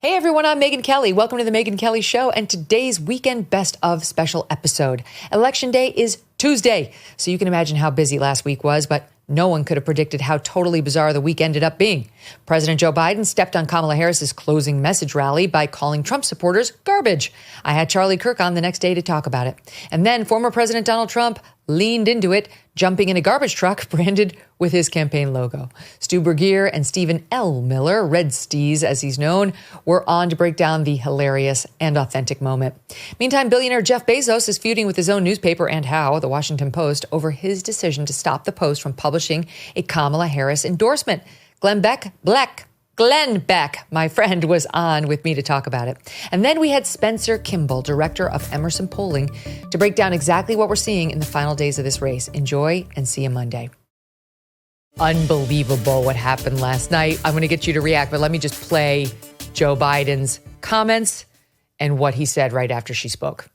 Hey everyone, I'm Megyn Kelly. Welcome to the Megyn Kelly Show and today's weekend best of special episode. Election day is Tuesday, so you can imagine how busy last week was, but no one could have predicted how totally bizarre the week ended up being. President Joe Biden stepped on Kamala Harris's closing message rally by calling Trump supporters garbage. I had Charlie Kirk on the next day to talk about it. And then former President Donald Trump leaned into it, jumping in a garbage truck branded with his campaign logo. Stu Burguiere and Stephen L. Miller, Red Steez as he's known, were on to break down the hilarious and authentic moment. Meantime, billionaire Jeff Bezos is feuding with his own newspaper and how, the Washington Post, over his decision to stop the Post from publishing a Kamala Harris endorsement. Glenn Beck, my friend, was on with me to talk about it. And then we had Spencer Kimball, director of Emerson Polling, to break down exactly what we're seeing in the final days of this race. Enjoy and see you Monday. Unbelievable what happened last night. I'm going to get you to react, but let me just play Joe Biden's comments and what he said right after she spoke.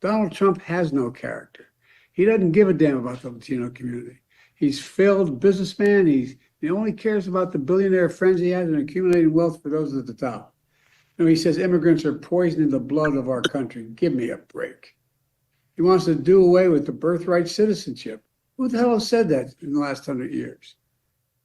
Donald Trump has no character. He doesn't give a damn about the Latino community. He's failed businessman. He only cares about the billionaire friends he has and accumulating wealth for those at the top. He says immigrants are poisoning the blood of our country. Give me a break. He wants to do away with the birthright citizenship. Who the hell has said that in the last 100 years?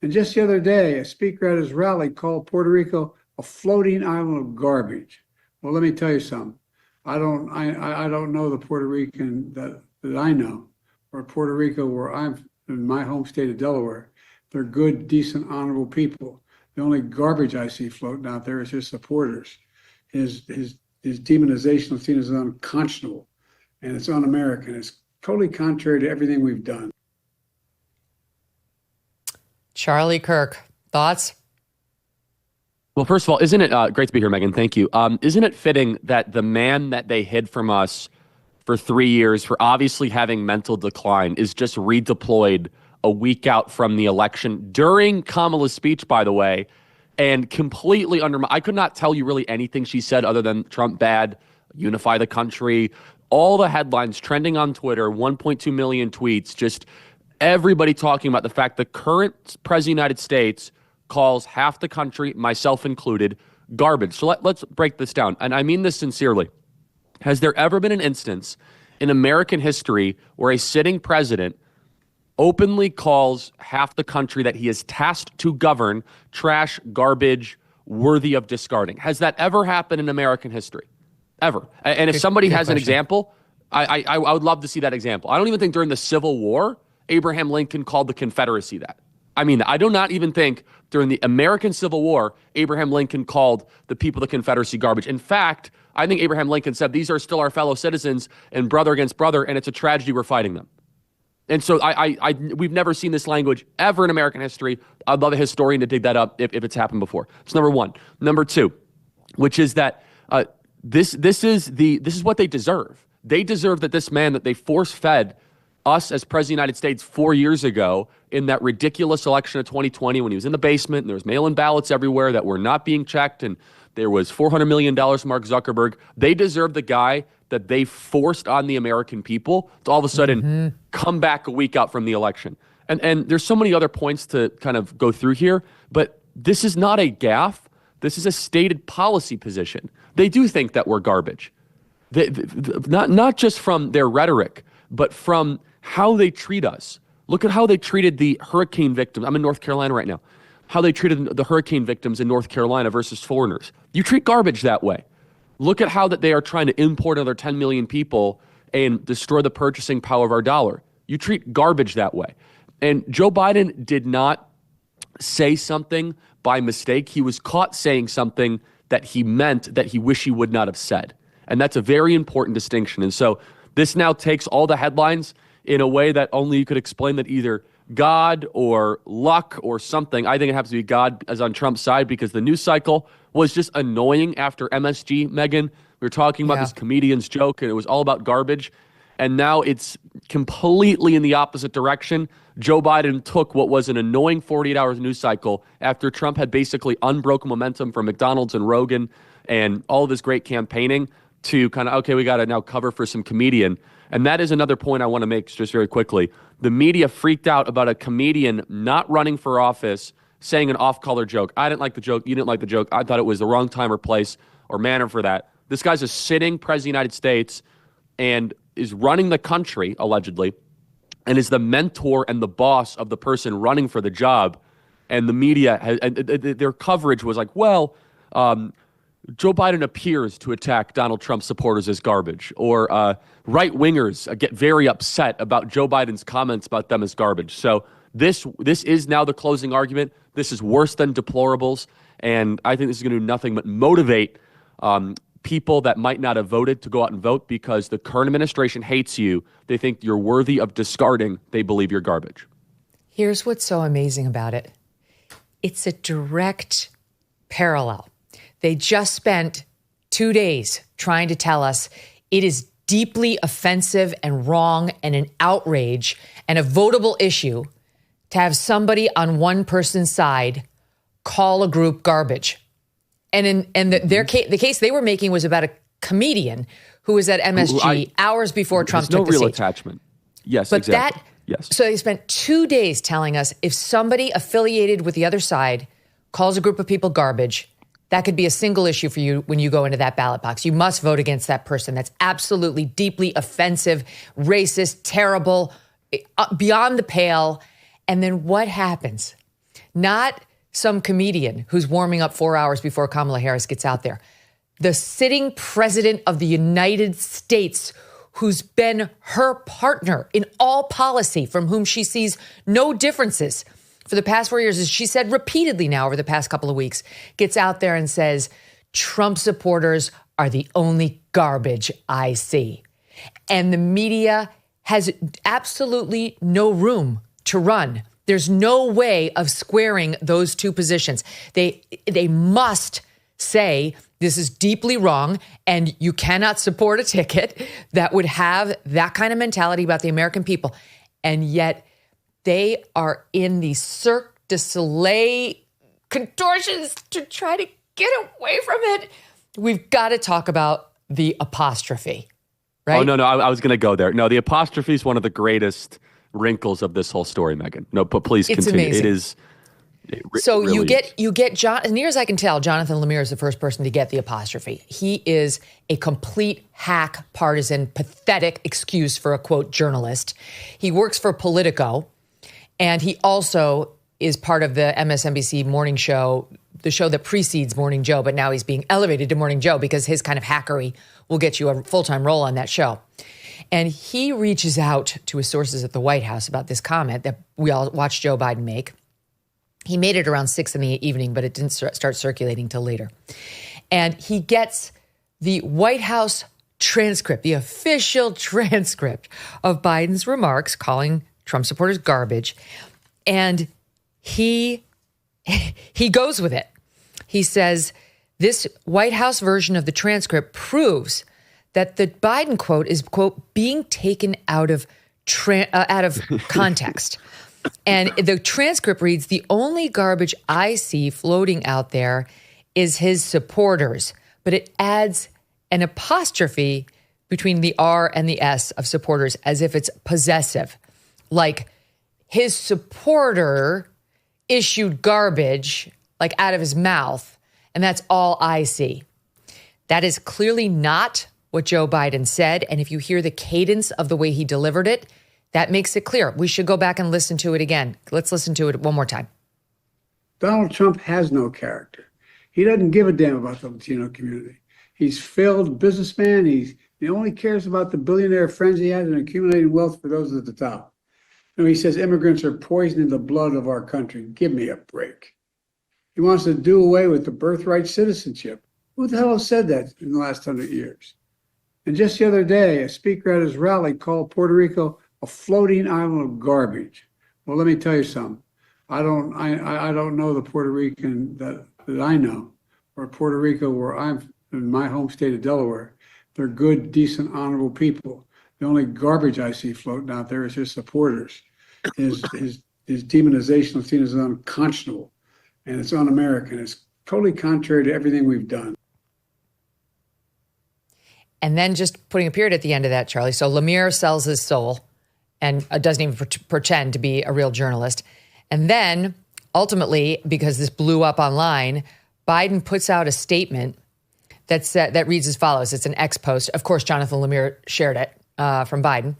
And just the other day, a speaker at his rally called Puerto Rico a floating island of garbage. Well, let me tell you something. I don't know the Puerto Rican that I know, or Puerto Rico where I'm in my home state of Delaware. They're good, decent, honorable people. The only garbage I see floating out there is his supporters. His demonization of Latinos is unconscionable, and it's un-American. It's totally contrary to everything we've done. Charlie Kirk, thoughts? Well, first of all, isn't it great to be here, Megyn? Thank you. Isn't it fitting that the man that they hid from us for 3 years for obviously having mental decline is just redeployed a week out from the election during Kamala's speech, by the way, and completely I could not tell you really anything she said other than Trump bad, unify the country, all the headlines trending on Twitter, 1.2 million tweets, just everybody talking about the fact the current president of the United States calls half the country, myself included, garbage. So let's break this down. And I mean this sincerely. Has there ever been an instance in American history where a sitting president openly calls half the country that he is tasked to govern trash, garbage, worthy of discarding? Has that ever happened in American history? Ever? And if somebody has an example, I would love to see that example. I don't even think during the Civil War, Abraham Lincoln called the Confederacy that. I mean, I do not even think during the American Civil War, Abraham Lincoln called the people of the Confederacy garbage. In fact, I think Abraham Lincoln said, these are still our fellow citizens and brother against brother, and it's a tragedy we're fighting them. And so we've never seen this language ever in American history. I'd love a historian to dig that up if it's happened before. It's number one. Number two, which is that this is what they deserve. They deserve that this man that they force-fed us as president of the United States 4 years ago in that ridiculous election of 2020 when he was in the basement and there was mail-in ballots everywhere that were not being checked and there was $400 million from Mark Zuckerberg. They deserve the guy that they forced on the American people to all of a sudden come back a week out from the election. And there's so many other points to kind of go through here, but this is not a gaffe. This is a stated policy position. They do think that we're garbage. Not just from their rhetoric, but from how they treat us. Look at how they treated the hurricane victims. I'm in North Carolina right now. How they treated the hurricane victims in North Carolina versus foreigners. You treat garbage that way. Look at how that they are trying to import another 10 million people and destroy the purchasing power of our dollar. You treat garbage that way. And Joe Biden did not say something by mistake. He was caught saying something that he meant that he wish he would not have said. And that's a very important distinction. And so this now takes all the headlines in a way that only you could explain that either God or luck or something. I think it happens to be God as on Trump's side because the news cycle was just annoying after MSG, Megyn. We were talking about this comedian's joke and it was all about garbage. And now it's completely in the opposite direction. Joe Biden took what was an annoying 48 hours news cycle after Trump had basically unbroken momentum from McDonald's and Rogan and all of his great campaigning to kind of, okay, we got to now cover for some comedian. And that is another point I want to make just very quickly. The media freaked out about a comedian not running for office saying an off-color joke. I didn't like the joke. You didn't like the joke. I thought it was the wrong time or place or manner for that. This guy's a sitting president of the United States and is running the country, allegedly, and is the mentor and the boss of the person running for the job. And the media, their coverage was like, well, Joe Biden appears to attack Donald Trump supporters as garbage, or right-wingers get very upset about Joe Biden's comments about them as garbage. So this is now the closing argument. This is worse than deplorables, and I think this is going to do nothing but motivate people that might not have voted to go out and vote because the current administration hates you. They think you're worthy of discarding. They believe you're garbage. Here's what's so amazing about it. It's a direct parallel. They just spent 2 days trying to tell us it is deeply offensive and wrong and an outrage and a votable issue to have somebody on one person's side call a group garbage. And the case they were making was about a comedian who was at MSG hours before Trump took the seat. No real attachment. Yes, but exactly. Yes. So they spent 2 days telling us if somebody affiliated with the other side calls a group of people garbage, that could be a single issue for you when you go into that ballot box. You must vote against that person. That's absolutely deeply offensive, racist, terrible, beyond the pale. And then what happens? Not some comedian who's warming up 4 hours before Kamala Harris gets out there. The sitting president of the United States, who's been her partner in all policy, from whom she sees no differences for the past 4 years, as she said repeatedly now over the past couple of weeks, gets out there and says, Trump supporters are the only garbage I see. And the media has absolutely no room to run. There's no way of squaring those two positions. They must say this is deeply wrong and you cannot support a ticket that would have that kind of mentality about the American people. And yet they are in the Cirque du Soleil contortions to try to get away from it. We've got to talk about the apostrophe, right? Oh, no, I was going to go there. No, the apostrophe is one of the greatest wrinkles of this whole story, Megyn. No, but please continue. Amazing. It is. So really you get John, as near as I can tell, Jonathan Lemire is the first person to get the apostrophe. He is a complete hack, partisan, pathetic excuse for a quote journalist. He works for Politico, and he also is part of the MSNBC morning show, the show that precedes Morning Joe, but now he's being elevated to Morning Joe because his kind of hackery will get you a full-time role on that show. And he reaches out to his sources at the White House about this comment that we all watched Joe Biden make. He made it around 6 in the evening, but it didn't start circulating till later. And he gets the White House transcript, the official transcript of Biden's remarks calling Trump supporters garbage. And he goes with it. He says, this White House version of the transcript proves that the Biden quote is, quote, being taken out of context. And the transcript reads, the only garbage I see floating out there is his supporters. But it adds an apostrophe between the R and the S of supporters as if it's possessive. Like his supporter issued garbage like out of his mouth, and that's all I see. That is clearly not what Joe Biden said. And if you hear the cadence of the way he delivered it, that makes it clear. We should go back and listen to it again. Let's listen to it one more time. Donald Trump has no character. He doesn't give a damn about the Latino community. He's a failed businessman. He only cares about the billionaire friends he has and accumulating wealth for those at the top. You know, he says immigrants are poisoning the blood of our country. Give me a break. He wants to do away with the birthright citizenship. Who the hell has said that in the last 100 years? And just the other day, a speaker at his rally called Puerto Rico a floating island of garbage. Well, let me tell you something. I don't know the Puerto Rican that I know, or Puerto Rico where I'm in my home state of Delaware. They're good, decent, honorable people. The only garbage I see floating out there is his supporters. His demonization of Latinos is unconscionable, and it's un-American. It's totally contrary to everything we've done. And then just putting a period at the end of that, Charlie. So Lemire sells his soul and doesn't even pretend to be a real journalist. And then ultimately, because this blew up online, Biden puts out a statement that reads as follows. It's an X post. Of course, Jonathan Lemire shared it from Biden.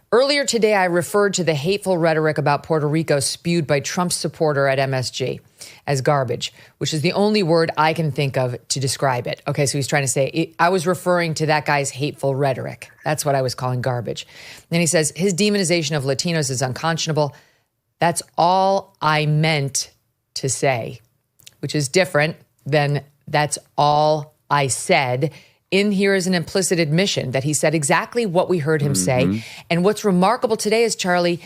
Earlier today, I referred to the hateful rhetoric about Puerto Rico spewed by Trump's supporter at MSG as garbage, which is the only word I can think of to describe it. Okay, so he's trying to say, I was referring to that guy's hateful rhetoric. That's what I was calling garbage. Then he says, his demonization of Latinos is unconscionable. That's all I meant to say, which is different than that's all I said. In here is an implicit admission that he said exactly what we heard him say. And what's remarkable today is, Charlie,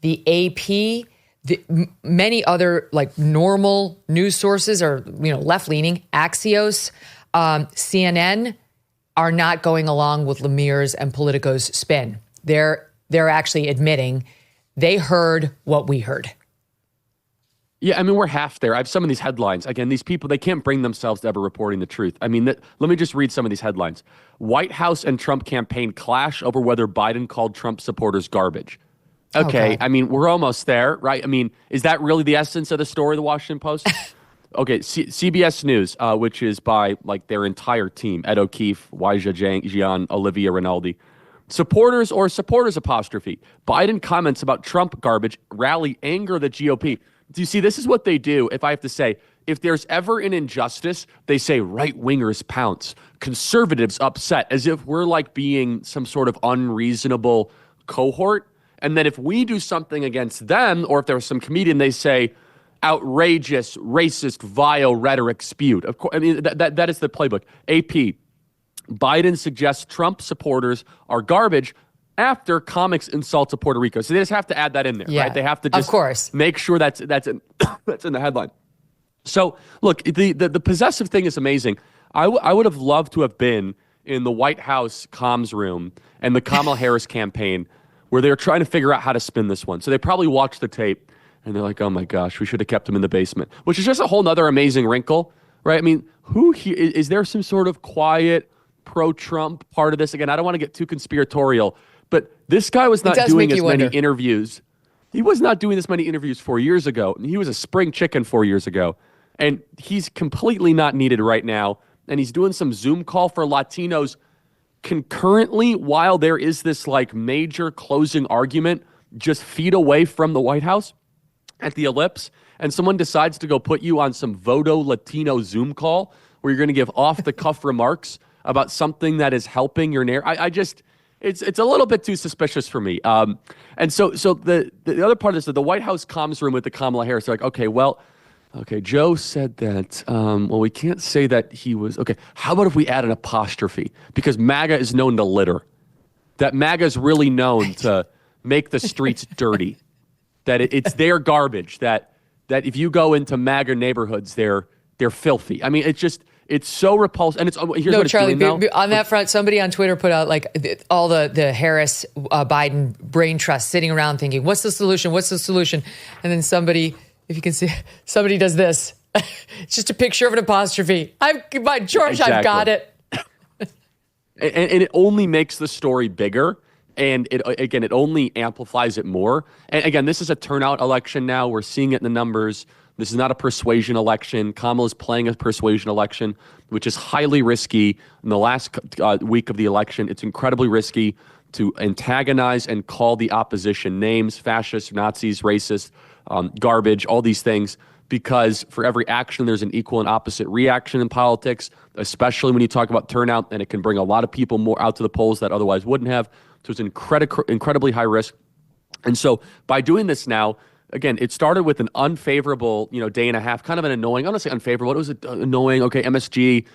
the AP, many other like normal news sources or, left-leaning, Axios, CNN are not going along with Lemire's and Politico's spin. They're actually admitting they heard what we heard. Yeah, I mean, we're half there. I have some of these headlines. Again, these people, they can't bring themselves to ever reporting the truth. I mean, let me just read some of these headlines. White House and Trump campaign clash over whether Biden called Trump supporters garbage. Okay, I mean, we're almost there, right? I mean, is that really the essence of the story, the Washington Post? Okay, CBS News, which is by like their entire team, Ed O'Keefe, Weijia Jian, Olivia Rinaldi. Supporters apostrophe. Biden comments about Trump garbage rally anger the GOP. Do you see, this is what they do, if I have to say. If there's ever an injustice, they say right-wingers pounce, conservatives upset, as if we're like being some sort of unreasonable cohort. And then if we do something against them, or if there's some comedian, they say outrageous, racist, vile rhetoric spewed. Of course, I mean, that is the playbook. AP, Biden suggests Trump supporters are garbage after comics insult to Puerto Rico. So they just have to add that in there, right? They have to just of course make sure that's in, that's in the headline. So look, the possessive thing is amazing. I would have loved to have been in the White House comms room and the Kamala Harris campaign where they were trying to figure out how to spin this one. So they probably watched the tape and they're like, oh my gosh, we should have kept him in the basement, which is just a whole nother amazing wrinkle, right? I mean, is there some sort of quiet pro-Trump part of this? Again, I don't want to get too conspiratorial, but this guy was not doing as many interviews. He was not doing this many interviews 4 years ago. He was a spring chicken 4 years ago. And he's completely not needed right now. And he's doing some Zoom call for Latinos concurrently while there is this like major closing argument just feet away from the White House at the Ellipse. And someone decides to go put you on some Voto Latino Zoom call where you're going to give off-the-cuff remarks about something that is helping your narrative. It's a little bit too suspicious for me. And so the other part is that the White House comms room with the Kamala Harris, they're like, okay, Joe said that, we can't say that he was, okay, how about if we add an apostrophe? Because MAGA is known to litter. That MAGA is really known to make the streets dirty. That it's their garbage. That if you go into MAGA neighborhoods, they're filthy. I mean, it's so repulsive. And here's what Charlie, it's doing now. On that front, somebody on Twitter put out like all the Harris Biden brain trust sitting around thinking, what's the solution? What's the solution? And then somebody, if you can see, somebody does this. It's just a picture of an apostrophe. By George, exactly. I've got it. and it only makes the story bigger. And it only amplifies it more. And again, this is a turnout election now. We're seeing it in the numbers. This is not a persuasion election. Kamala's playing a persuasion election, which is highly risky. In the last week of the election, it's incredibly risky to antagonize and call the opposition names, fascists, Nazis, racist, garbage, all these things, because for every action, there's an equal and opposite reaction in politics, especially when you talk about turnout, and it can bring a lot of people more out to the polls that otherwise wouldn't have. So it's incredibly high risk. And so by doing this now, again, it started with an unfavorable, day and a half, kind of an annoying, I don't want to say unfavorable, it was annoying, okay, MSG,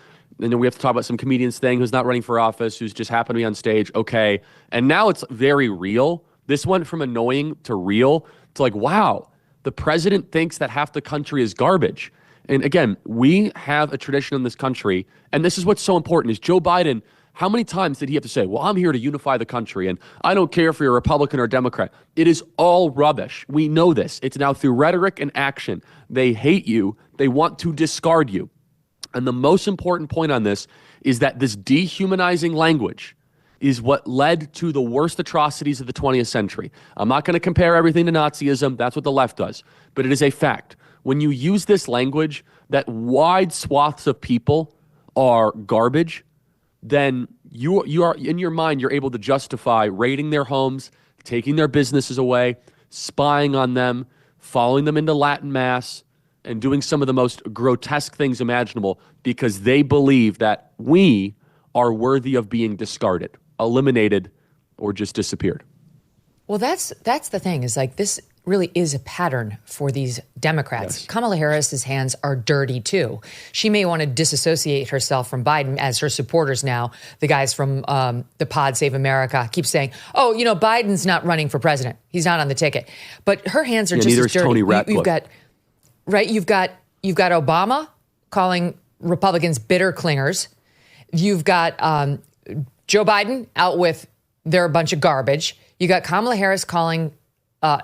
and then we have to talk about some comedian's thing who's not running for office, who's just happened to be on stage, okay. And now it's very real. This went from annoying to real to like, wow, the president thinks that half the country is garbage. And again, we have a tradition in this country, and this is what's so important, is Joe Biden, how many times did he have to say, well, I'm here to unify the country, and I don't care if you're a Republican or Democrat. It is all rubbish. We know this. It's now through rhetoric and action. They hate you. They want to discard you. And the most important point on this is that this dehumanizing language is what led to the worst atrocities of the 20th century. I'm not going to compare everything to Nazism. That's what the left does. But it is a fact. when you use this language that wide swaths of people are garbage, then you are in your mind, you're able to justify raiding their homes, taking their businesses away, spying on them, following them into Latin Mass, and doing some of the most grotesque things imaginable because they believe that we are worthy of being discarded, eliminated, or just disappeared. Well, that's the thing, is like this really is a pattern for these Democrats. Yes. Kamala Harris's hands are dirty too. She may want to disassociate herself from Biden, as her supporters now, the guys from the Pod Save America, keep saying, oh, you know, Biden's not running for president. He's not on the ticket. But her hands are just as dirty. Tony Ratcliffe. You've got Obama calling Republicans bitter clingers. You've got Joe Biden out with they're a bunch of garbage. You got Kamala Harris calling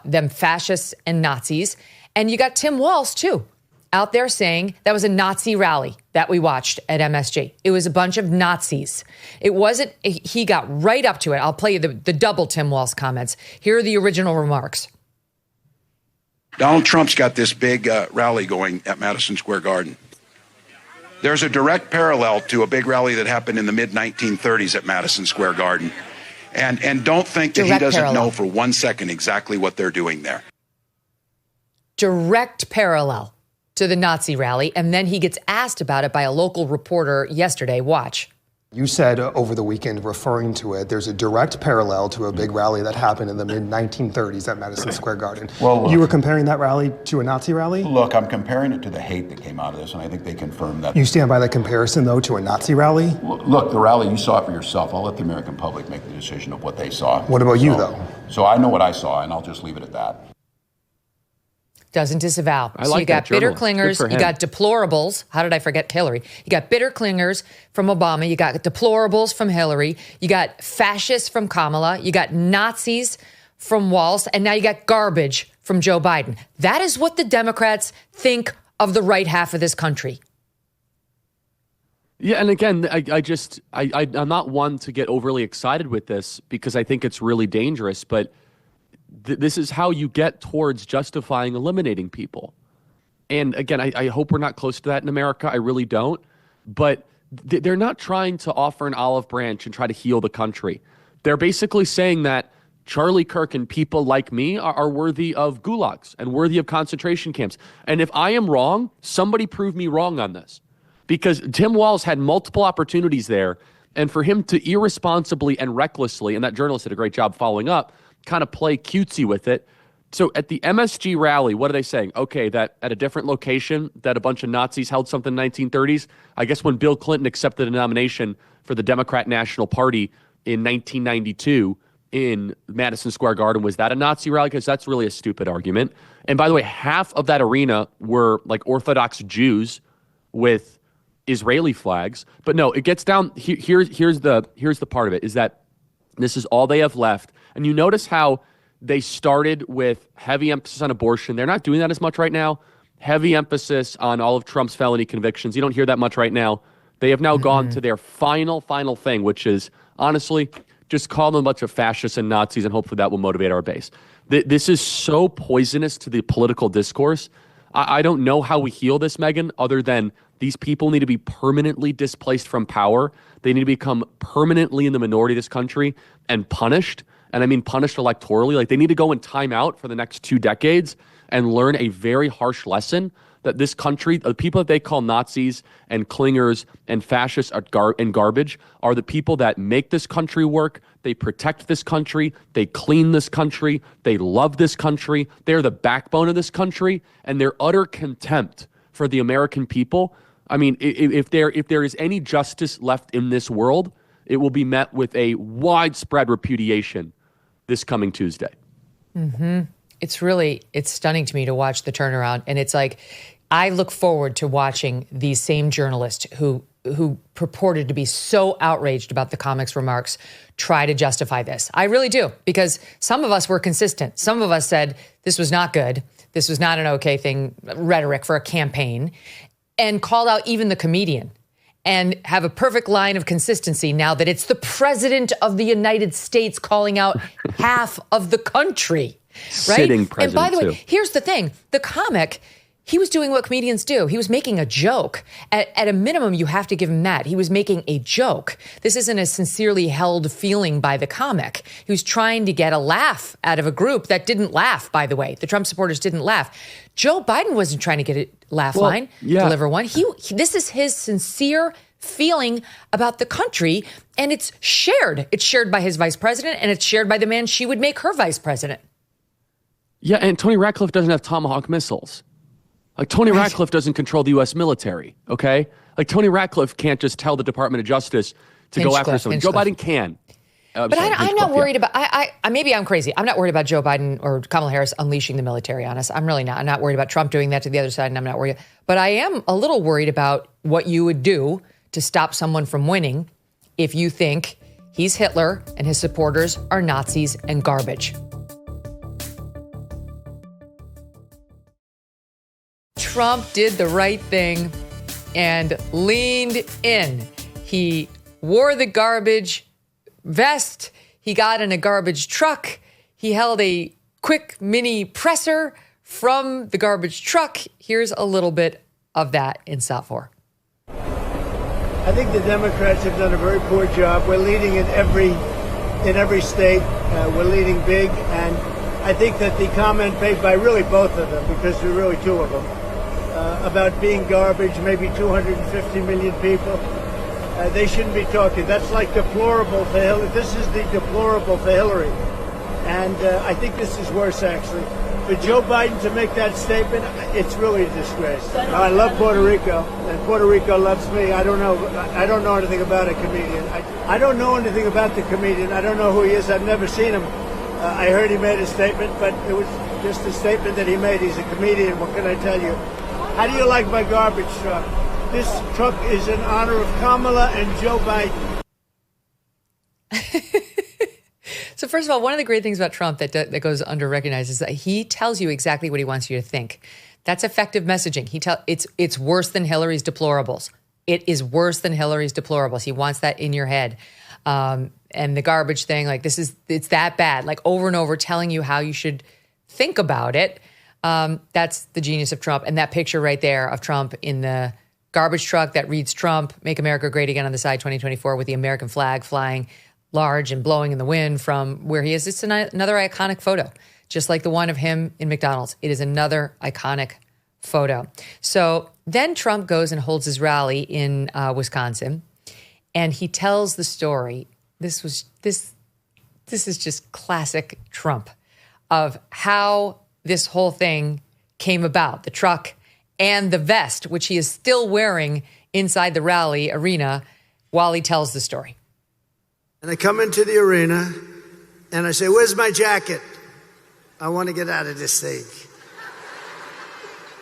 them fascists and Nazis. And you got Tim Walz, too, out there saying that was a Nazi rally that we watched at MSG. It was a bunch of Nazis. It wasn't, he got right up to it. I'll play you the double Tim Walz comments. Here are the original remarks. Donald Trump's got this big rally going at Madison Square Garden. There's a direct parallel to a big rally that happened in the mid-1930s at Madison Square Garden. And don't think that he doesn't know for 1 second exactly what they're doing there. Direct parallel to the Nazi rally. And then he gets asked about it by a local reporter yesterday. Watch. You said over the weekend, referring to it, there's a direct parallel to a big rally that happened in the mid-1930s at Madison Square Garden. Well, look, you were comparing that rally to a Nazi rally? Look, I'm comparing it to the hate that came out of this, and I think they confirmed that. You stand by that comparison, though, to a Nazi rally? Look, the rally, you saw it for yourself. I'll let the American public make the decision of what they saw. What about you, though? So I know what I saw, and I'll just leave it at that. Doesn't disavow. So you got bitter clingers, you got deplorables. How did I forget Hillary? You got bitter clingers from Obama. You got deplorables from Hillary. You got fascists from Kamala. You got Nazis from Walz. And now you got garbage from Joe Biden. That is what the Democrats think of the right half of this country. Yeah, and again, I'm not one to get overly excited with this because I think it's really dangerous, but this is how you get towards justifying eliminating people. And again, I hope we're not close to that in America. I really don't. But they're not trying to offer an olive branch and try to heal the country. They're basically saying that Charlie Kirk and people like me are worthy of gulags and worthy of concentration camps. And if I am wrong, somebody prove me wrong on this. Because Tim Walz had multiple opportunities there. And for him to irresponsibly and recklessly, and that journalist did a great job following up, kind of play cutesy with it. So at the MSG rally, what are they saying? Okay, that at a different location, that a bunch of Nazis held something in the 1930s. I guess when Bill Clinton accepted a nomination for the Democrat National Party in 1992 in Madison Square Garden, was that a Nazi rally? Because that's really a stupid argument. And by the way, half of that arena were like Orthodox Jews with Israeli flags. But no, it gets down. Here's the part of it, is that this is all they have left. And you notice how they started with heavy emphasis on abortion. They're not doing that as much right now. Heavy emphasis on all of Trump's felony convictions. You don't hear that much right now. They have now gone to their final thing, which is, honestly, just call them a bunch of fascists and Nazis, and hopefully that will motivate our base. This is so poisonous to the political discourse. I don't know how we heal this, Megyn, other than these people need to be permanently displaced from power. They need to become permanently in the minority of this country and punished. And I mean punished electorally. Like, they need to go in timeout for the next 2 decades and learn a very harsh lesson that this country, the people that they call Nazis and clingers and fascists and garbage, are the people that make this country work. They protect this country. They clean this country. They love this country. They're the backbone of this country. And their utter contempt for the American people, I mean, if there is any justice left in this world, it will be met with a widespread repudiation this coming Tuesday. Mm-hmm. It's stunning to me to watch the turnaround. And it's like, I look forward to watching these same journalists who purported to be so outraged about the comic's remarks try to justify this. I really do, because some of us were consistent. Some of us said this was not good. This was not an okay thing, rhetoric for a campaign, and called out even the comedian, and have a perfect line of consistency now that it's the president of the United States calling out half of the country, right? Sitting president, and by the way, too. here's the thing. The comic he was doing what comedians do. He was making a joke. At a minimum, you have to give him that. He was making a joke. This isn't a sincerely held feeling by the comic. He was trying to get a laugh out of a group that didn't laugh, by the way. The Trump supporters didn't laugh. Joe Biden wasn't trying to get a laugh line, deliver one. This is his sincere feeling about the country, and it's shared. It's shared by his vice president, and it's shared by the man she would make her vice president. Yeah, and Tony Ratcliffe doesn't have Tomahawk missiles. Like, Tony Ratcliffe doesn't control the U.S. military, okay? Like, Tony Ratcliffe can't just tell the Department of Justice to go after someone. Joe Biden can. I'm not worried about, maybe I'm crazy. I'm not worried about Joe Biden or Kamala Harris unleashing the military on us. I'm really not. I'm not worried about Trump doing that to the other side, and I'm not worried. But I am a little worried about what you would do to stop someone from winning if you think he's Hitler and his supporters are Nazis and garbage. Trump did the right thing and leaned in. He wore the garbage vest. He got in a garbage truck. He held a quick mini presser from the garbage truck. Here's a little bit of that in Stop 4. I think the Democrats have done a very poor job. We're leading in every state. We're leading big. And I think that the comment made by really both of them, because there are really two of them, about being garbage, maybe 250 million people. They shouldn't be talking. That's like deplorable for Hillary. This is the deplorable for Hillary. And I think this is worse, actually. For Joe Biden to make that statement, it's really a disgrace. I love Puerto Rico, and Puerto Rico loves me. I don't know anything about a comedian. I don't know anything about the comedian. I don't know who he is. I've never seen him. I heard he made a statement, but it was just a statement that he made. He's a comedian. What can I tell you? How do you like my garbage truck? This truck is in honor of Kamala and Joe Biden. So first of all, one of the great things about Trump that goes under-recognized is that he tells you exactly what he wants you to think. That's effective messaging. It's worse than Hillary's deplorables. It is worse than Hillary's deplorables. He wants that in your head. And the garbage thing, like it's that bad. Like over and over telling you how you should think about it. That's the genius of Trump. And that picture right there of Trump in the garbage truck that reads Trump, Make America Great Again on the side 2024 with the American flag flying large and blowing in the wind from where he is. It's another iconic photo, just like the one of him in McDonald's. It is another iconic photo. So then Trump goes and holds his rally in Wisconsin, and he tells the story. This is just classic Trump of how this whole thing came about, the truck and the vest, which he is still wearing inside the rally arena while he tells the story. And I come into the arena and I say, "Where's my jacket? I want to get out of this thing."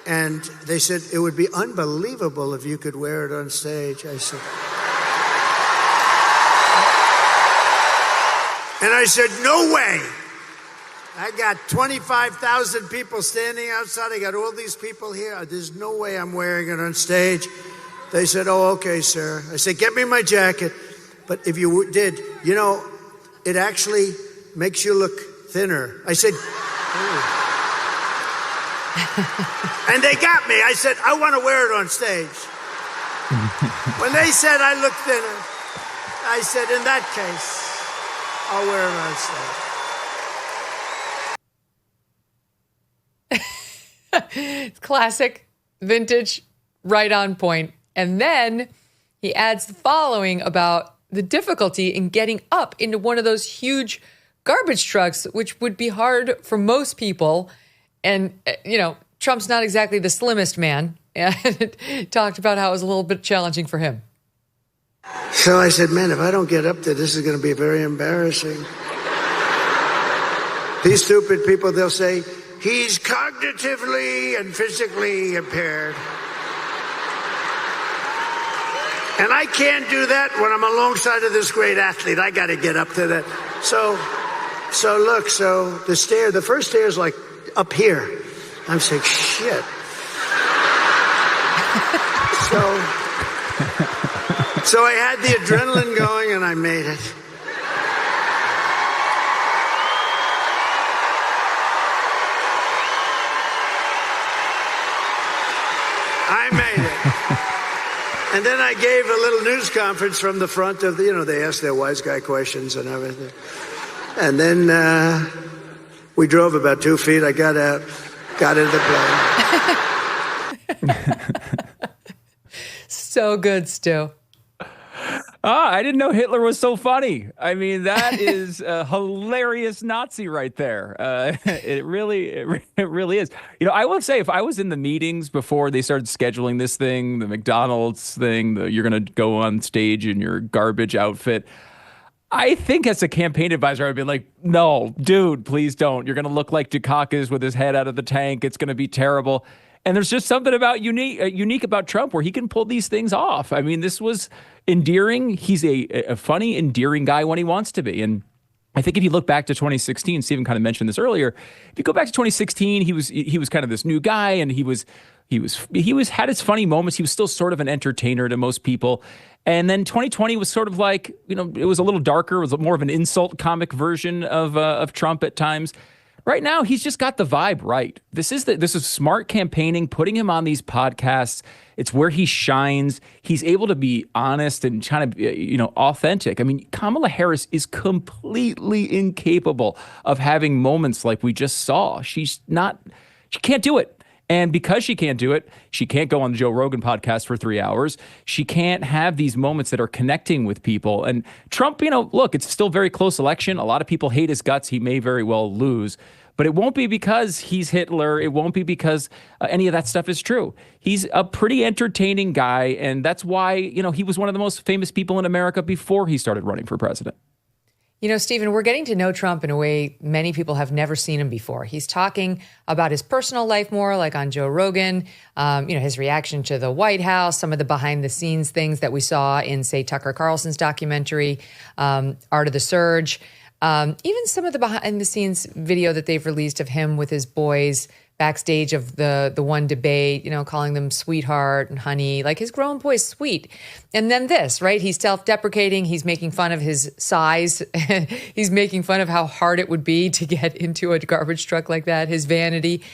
And they said, "It would be unbelievable if you could wear it on stage." I said, "No way. I got 25,000 people standing outside. I got all these people here. There's no way I'm wearing it on stage." They said, "Oh, okay, sir." I said, "Get me my jacket. But if you did, it actually makes you look thinner." I said, and they got me. I said, "I want to wear it on stage." When they said I look thinner, I said, "In that case, I'll wear it on stage." It's classic, vintage, right on point. And then he adds the following about the difficulty in getting up into one of those huge garbage trucks, which would be hard for most people. And, Trump's not exactly the slimmest man. And talked about how it was a little bit challenging for him. So I said, "Man, if I don't get up there, this is going to be very embarrassing." These stupid people, they'll say, "He's cognitively and physically impaired." And I can't do that when I'm alongside of this great athlete. I got to get up to that. So look, the first stair is like up here. I'm saying, shit. So I had the adrenaline going and I made it. I made it. And then I gave a little news conference from the front of the, they asked their wise guy questions and everything. And then we drove about 2 feet. I got out, got into the plane. So good, Stu. I didn't know Hitler was so funny. I mean, that is a hilarious Nazi right there. It really is. I will say, if I was in the meetings before they started scheduling this thing, the McDonald's thing, you're going to go on stage in your garbage outfit, I think as a campaign advisor, I'd be like, no, dude, please don't. You're going to look like Dukakis with his head out of the tank. It's going to be terrible. And there's just something about unique about Trump where he can pull these things off. I mean, this was endearing. He's a funny, endearing guy when he wants to be. And I think if you look back to 2016, Stephen kind of mentioned this earlier. If you go back to 2016, he was kind of this new guy, and he had his funny moments. He was still sort of an entertainer to most people. And then 2020 was sort of like, it was a little darker. It was more of an insult comic version of Trump at times. Right now, he's just got the vibe right. This is smart campaigning, putting him on these podcasts. It's where he shines. He's able to be honest and kind of, authentic. I mean, Kamala Harris is completely incapable of having moments like we just saw. She can't do it. And because she can't do it, she can't go on the Joe Rogan podcast for 3 hours. She can't have these moments that are connecting with people. And Trump, look, it's still a very close election. A lot of people hate his guts. He may very well lose. But it won't be because he's Hitler. It won't be because any of that stuff is true. He's a pretty entertaining guy. And that's why, he was one of the most famous people in America before he started running for president. Stephen, we're getting to know Trump in a way many people have never seen him before. He's talking about his personal life more, like on Joe Rogan, his reaction to the White House, some of the behind the scenes things that we saw in, say, Tucker Carlson's documentary, Art of the Surge, even some of the behind the scenes video that they've released of him with his boys backstage of the one debate, calling them sweetheart and honey, like his grown boy's sweet. And then this, right? He's self-deprecating. He's making fun of his size. He's making fun of how hard it would be to get into a garbage truck like that, his vanity.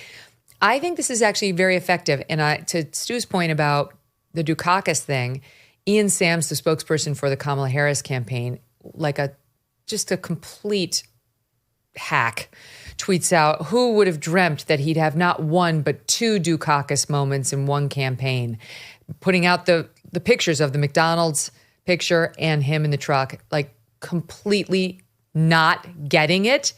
I think this is actually very effective. And to Stu's point about the Dukakis thing, Ian Sams, the spokesperson for the Kamala Harris campaign, just a complete hack, tweets out, who would have dreamt that he'd have not one but two Dukakis moments in one campaign, putting out the pictures of the McDonald's picture and him in the truck, like completely not getting it.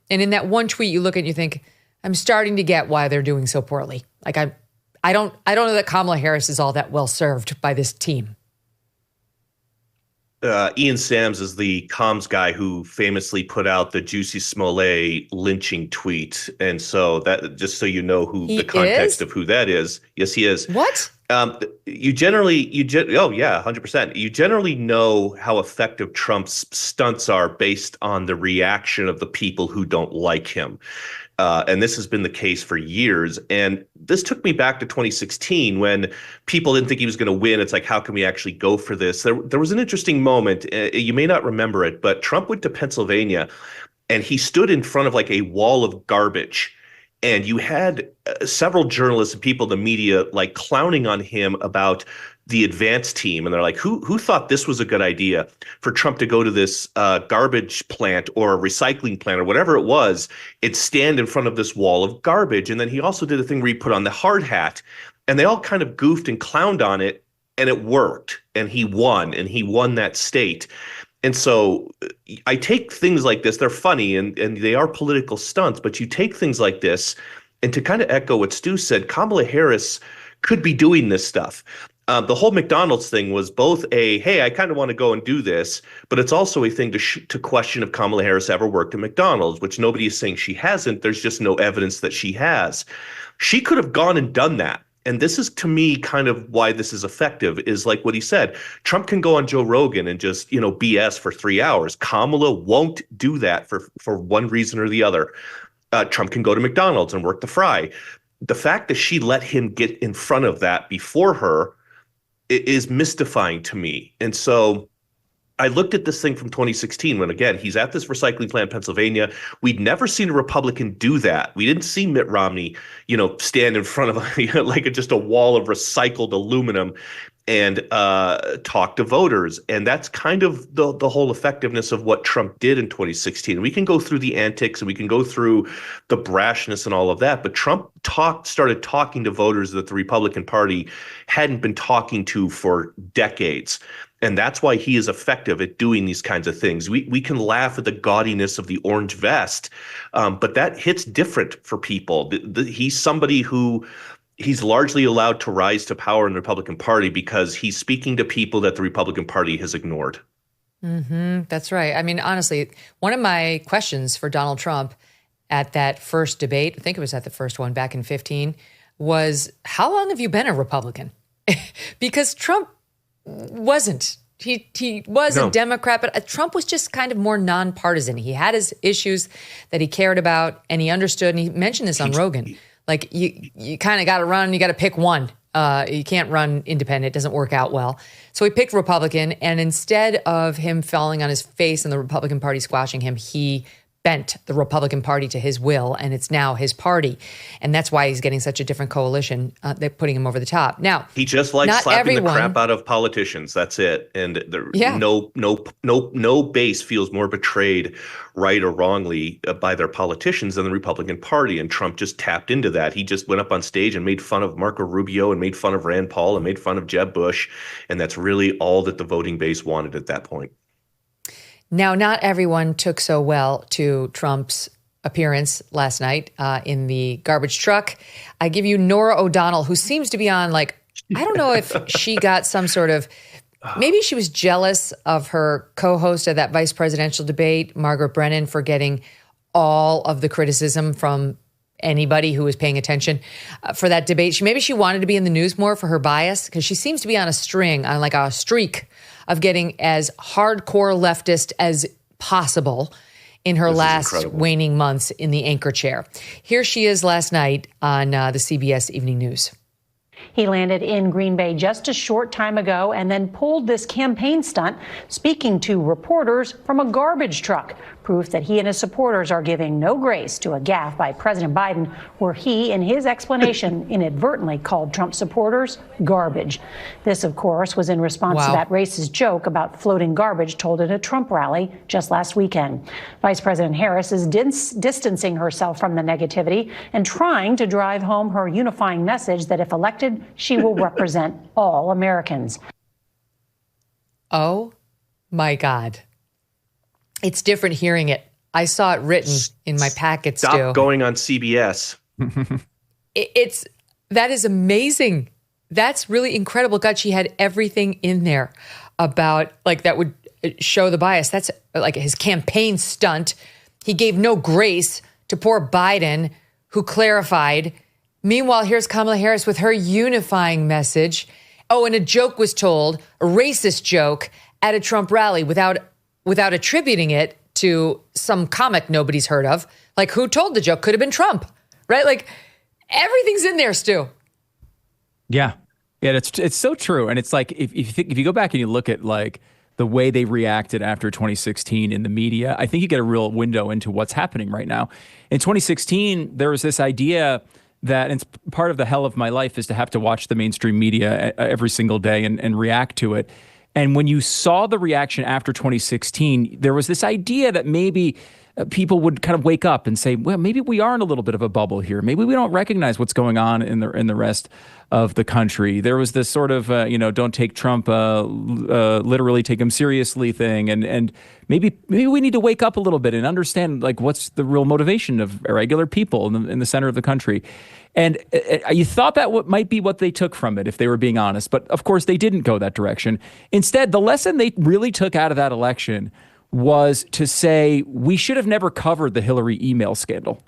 And in that one tweet, you look at it and you think, I'm starting to get why they're doing so poorly. Like I don't know that Kamala Harris is all that well served by this team. Ian Sams is the comms guy who famously put out the Juicy Smollett lynching tweet. And so that, just so you know the context of who that is. Yes, he is. What? Oh yeah, 100%. You generally know how effective Trump's stunts are based on the reaction of the people who don't like him. And this has been the case for years. And this took me back to 2016 when people didn't think he was going to win. It's like, how can we actually go for this? There was an interesting moment. You may not remember it, but Trump went to Pennsylvania and he stood in front of like a wall of garbage. And you had several journalists and people in the media like clowning on him about the advance team. And they're like, who thought this was a good idea for Trump to go to this garbage plant or a recycling plant or whatever it was, and stand in front of this wall of garbage. And then he also did a thing where he put on the hard hat, and they all kind of goofed and clowned on it, and it worked. And he won that state. And so I take things like this, they're funny and they are political stunts, but you take things like this, and to kind of echo what Stu said, Kamala Harris could be doing this stuff. The whole McDonald's thing was both hey, I kind of want to go and do this, but it's also a thing to question if Kamala Harris ever worked at McDonald's, which nobody is saying she hasn't. There's just no evidence that she has. She could have gone and done that. And this is, to me, kind of why this is effective, is like what he said. Trump can go on Joe Rogan and just, BS for 3 hours. Kamala won't do that for one reason or the other. Trump can go to McDonald's and work the fry. The fact that she let him get in front of that before her is mystifying to me. And so I looked at this thing from 2016 when, again, he's at this recycling plant in Pennsylvania. We'd never seen a Republican do that. We didn't see Mitt Romney, stand in front of like just a wall of recycled aluminum and talk to voters. And that's kind of the whole effectiveness of what Trump did in 2016. We can go through the antics and we can go through the brashness and all of that, but Trump started talking to voters that the Republican Party hadn't been talking to for decades. And that's why he is effective at doing these kinds of things. We can laugh at the gaudiness of the orange vest, but that hits different for people. He's somebody who he's largely allowed to rise to power in the Republican Party because he's speaking to people that the Republican Party has ignored. That's right. I mean, honestly, one of my questions for Donald Trump at that first debate, I think it was at the first one back in 2015, was how long have you been a Republican? Because Trump wasn't. He was a Democrat, but Trump was just kind of more nonpartisan. He had his issues that he cared about, and he understood, and he mentioned this on Rogan. Like, you kind of got to run, you got to pick one. You can't run independent. It doesn't work out well. So he picked Republican, and instead of him falling on his face and the Republican Party squashing him, he bent the Republican Party to his will, and it's now his party. And that's why he's getting such a different coalition. They're putting him over the top. Now, he just likes slapping the crap out of politicians. That's it. And no base feels more betrayed, right or wrongly, by their politicians than the Republican Party. And Trump just tapped into that. He just went up on stage and made fun of Marco Rubio and made fun of Rand Paul and made fun of Jeb Bush. And that's really all that the voting base wanted at that point. Now, not everyone took so well to Trump's appearance last night in the garbage truck. I give you Norah O'Donnell, who seems to be on, I don't know if she got some sort of, maybe she was jealous of her co-host of that vice presidential debate, Margaret Brennan, for getting all of the criticism from anybody who was paying attention for that debate. Maybe she wanted to be in the news more for her bias, because she seems to be on a streak of getting as hardcore leftist as possible in her last waning months in the anchor chair. Here she is last night on the CBS Evening News. He landed in Green Bay just a short time ago and then pulled this campaign stunt, speaking to reporters from a garbage truck. Proof that he and his supporters are giving no grace to a gaffe by President Biden, where he, in his explanation, inadvertently called Trump supporters garbage. This, of course, was in response to that racist joke about floating garbage told at a Trump rally just last weekend. Vice President Harris is distancing herself from the negativity and trying to drive home her unifying message that if elected, she will represent all Americans. Oh, my God. It's different hearing it. I saw it written in my packets, too. Stop going on CBS. That is amazing. That's really incredible. God, she had everything in there about, that would show the bias. That's like his campaign stunt. He gave no grace to poor Biden, who clarified. Meanwhile, here's Kamala Harris with her unifying message. Oh, and a joke was told, a racist joke, at a Trump rally without attributing it to some comic nobody's heard of. Like, who told the joke? Could have been Trump, right? Like, everything's in there, Stu. Yeah, it's so true. And it's like, if you go back and you look at the way they reacted after 2016 in the media, I think you get a real window into what's happening right now. In 2016, there was this idea that, and it's part of the hell of my life is to have to watch the mainstream media every single day and react to it. And when you saw the reaction after 2016, there was this idea that maybe people would kind of wake up and say, well, maybe we are in a little bit of a bubble here. Maybe we don't recognize what's going on in the rest of the country. There was this sort of, don't take Trump literally, take him seriously thing. And maybe we need to wake up a little bit and understand what's the real motivation of regular people in the center of the country. And you thought that might be what they took from it, if they were being honest. But of course, they didn't go that direction. Instead, the lesson they really took out of that election was to say, we should have never covered the Hillary email scandal.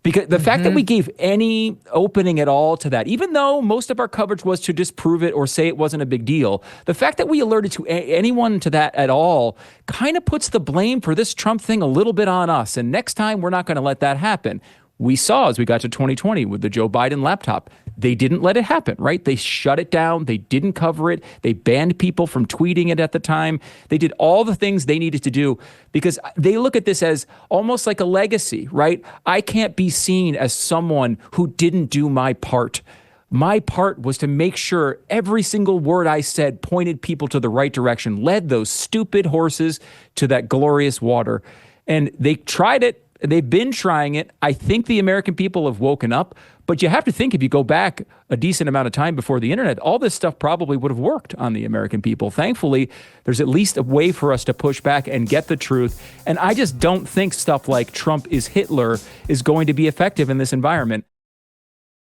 Because the fact that we gave any opening at all to that, even though most of our coverage was to disprove it or say it wasn't a big deal, the fact that we alerted to anyone to that at all kind of puts the blame for this Trump thing a little bit on us. And next time, we're not going to let that happen. we saw as we got to 2020 with the Joe Biden laptop. They didn't let it happen, right? They shut it down. They didn't cover it. They banned people from tweeting it at the time. They did all the things they needed to do because they look at this as almost like a legacy, right? I can't be seen as someone who didn't do my part. My part was to make sure every single word I said pointed people to the right direction, led those stupid horses to that glorious water. And they tried it. They've been trying it. I think the American people have woken up, but you have to think if you go back a decent amount of time before the internet, all this stuff probably would have worked on the American people. Thankfully, there's at least a way for us to push back and get the truth. And I just don't think stuff like Trump is Hitler is going to be effective in this environment.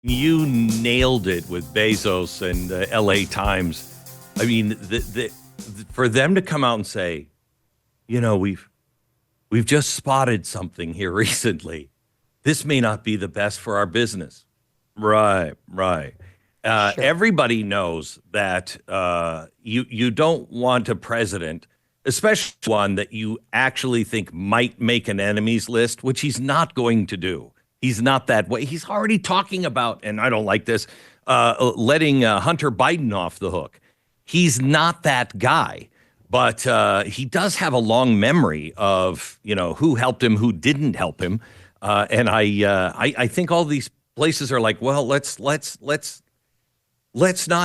You nailed it with Bezos and the LA Times. I mean, for them to come out and say, you know, we've just spotted something here recently. This may not be the best for our business. Right. Sure. Everybody knows that you don't want a president, especially one that you actually think might make an enemies list, which he's not going to do. He's not that way. He's already talking about, and I don't like this, letting Hunter Biden off the hook. He's not that guy. But he does have a long memory of, you know, who helped him, who didn't help him. And I think all these places are like, well, let's not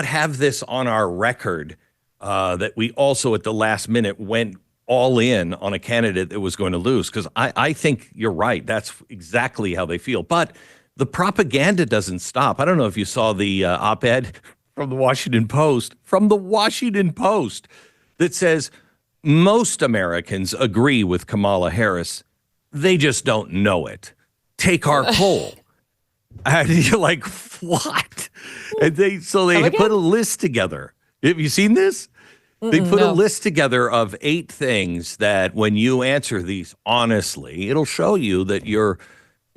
have this on our record that we also at the last minute went all in on a candidate that was going to lose. Because I think you're right. That's exactly how they feel. But the propaganda doesn't stop. I don't know if you saw the op-ed from the Washington Post, that says most Americans agree with Kamala Harris. They just don't know it. Take our poll. And you're like, what? And they put a list together. Have you seen this? They put a list together of 8 things that when you answer these honestly, it'll show you that you're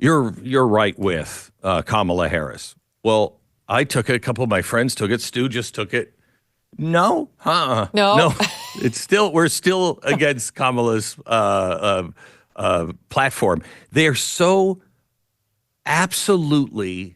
right with Kamala Harris. Well, I took it. A couple of my friends took it. Stu just took it. No. No. We're still against Kamala's platform. They are so absolutely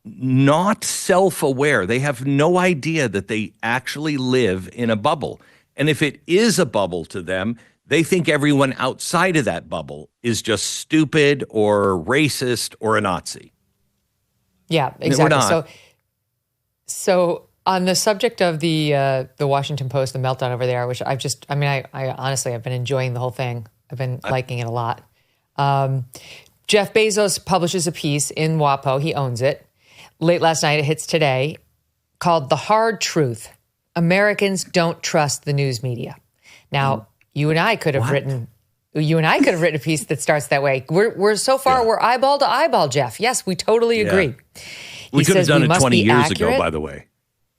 not self-aware. They have no idea that they actually live in a bubble. And if it is a bubble to them, they think everyone outside of that bubble is just stupid or racist or a Nazi. Yeah, exactly. So on the subject of the Washington Post, the meltdown over there, which I honestly, I've been enjoying the whole thing. I've been liking it a lot. Jeff Bezos publishes a piece in WAPO. He owns it. Late last night, it hits today, called "The Hard Truth: Americans Don't Trust the News Media." Now, you and I could have written a piece that starts that way. We're so far, we're eyeball to eyeball, Jeff. Yes, we totally agree. We could have done it 20 years ago, by the way.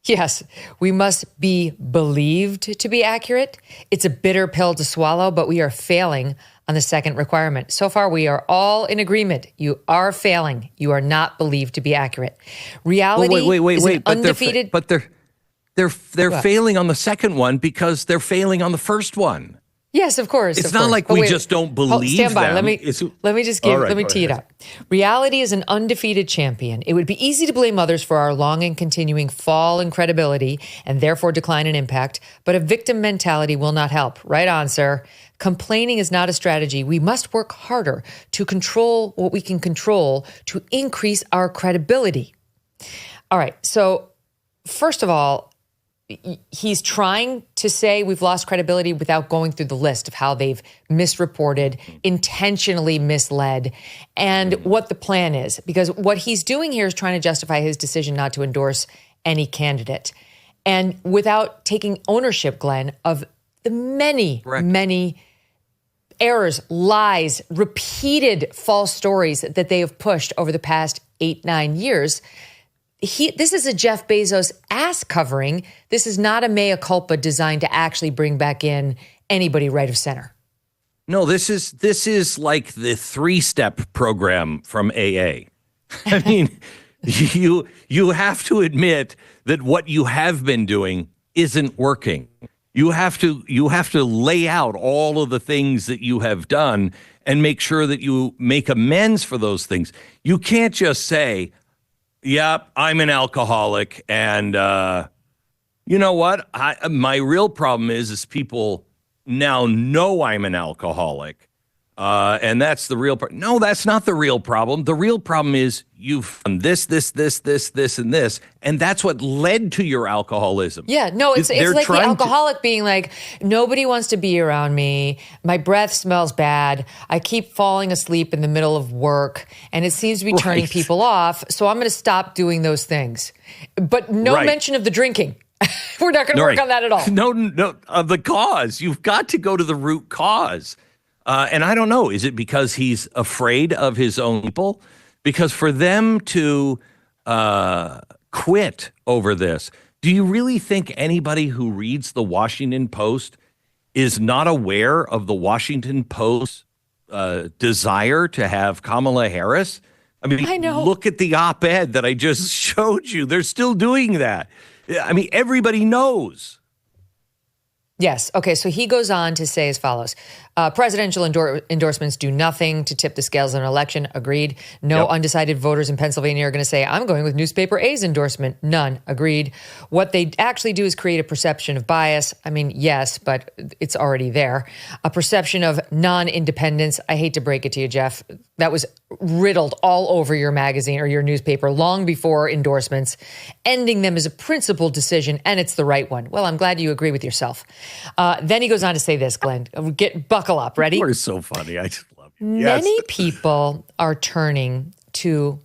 Yes, we must be believed to be accurate. It's a bitter pill to swallow, but we are failing on the second requirement. So far, we are all in agreement. You are failing. You are not believed to be accurate. Reality is an undefeated. But they're failing on the second one because they're failing on the first one. Yes, of course. It's not like we just don't believe stand by. them. Let me tee it up. Reality is an undefeated champion. It would be easy to blame others for our long and continuing fall in credibility and therefore decline in impact, but a victim mentality will not help. Right on, sir. Complaining is not a strategy. We must work harder to control what we can control to increase our credibility. All right. So first of all, he's trying to say we've lost credibility without going through the list of how they've misreported, intentionally misled, and what the plan is. Because what he's doing here is trying to justify his decision not to endorse any candidate. And without taking ownership, Glenn, of the many errors, lies, repeated false stories that they have pushed over the past 8-9 years. This is a Jeff Bezos ass covering. This is not a mea culpa designed to actually bring back in anybody right of center. No, this is like the 3-step program from AA. I mean, you have to admit that what you have been doing isn't working. You have to lay out all of the things that you have done and make sure that you make amends for those things. You can't just say, "Yep, I'm an alcoholic," and you know what? My real problem is people now know I'm an alcoholic. And that's the real problem. No, that's not the real problem. The real problem is you've done this, and this. And that's what led to your alcoholism. Yeah, no, it's like the alcoholic being like, nobody wants to be around me. My breath smells bad. I keep falling asleep in the middle of work. And it seems to be turning people off. So I'm going to stop doing those things. But no mention of the drinking. We're not going to work on that at all. No, the cause. You've got to go to the root cause. And I don't know, is it because he's afraid of his own people? Because for them to quit over this, do you really think anybody who reads the Washington Post is not aware of the Washington Post's desire to have Kamala Harris? I mean, I know. Look at the op-ed that I just showed you. They're still doing that. I mean, everybody knows. Yes. Okay. So he goes on to say as follows. Presidential endorsements do nothing to tip the scales in an election. Agreed. No undecided voters in Pennsylvania are going to say, I'm going with newspaper A's endorsement. None. Agreed. What they actually do is create a perception of bias. I mean, yes, but it's already there. A perception of non-independence. I hate to break it to you, Jeff. That was riddled all over your magazine or your newspaper long before endorsements. Ending them is a principled decision, and it's the right one. Well, I'm glad you agree with yourself. Then he goes on to say this, Glenn. Buckle up. Ready? You're so funny. I just love you. Many people are turning to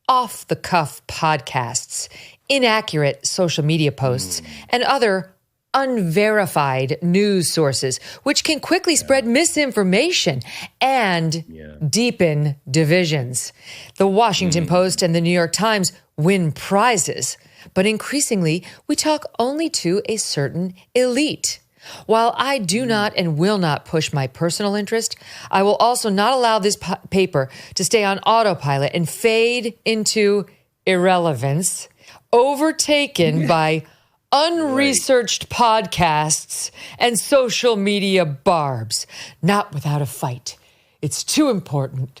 off-the-cuff podcasts, inaccurate social media posts, and other unverified news sources, which can quickly spread misinformation and deepen divisions. The Washington Post and the New York Times win prizes, but increasingly we talk only to a certain elite. While I do not and will not push my personal interest, I will also not allow this paper to stay on autopilot and fade into irrelevance, overtaken by unresearched podcasts and social media barbs. Not without a fight. It's too important.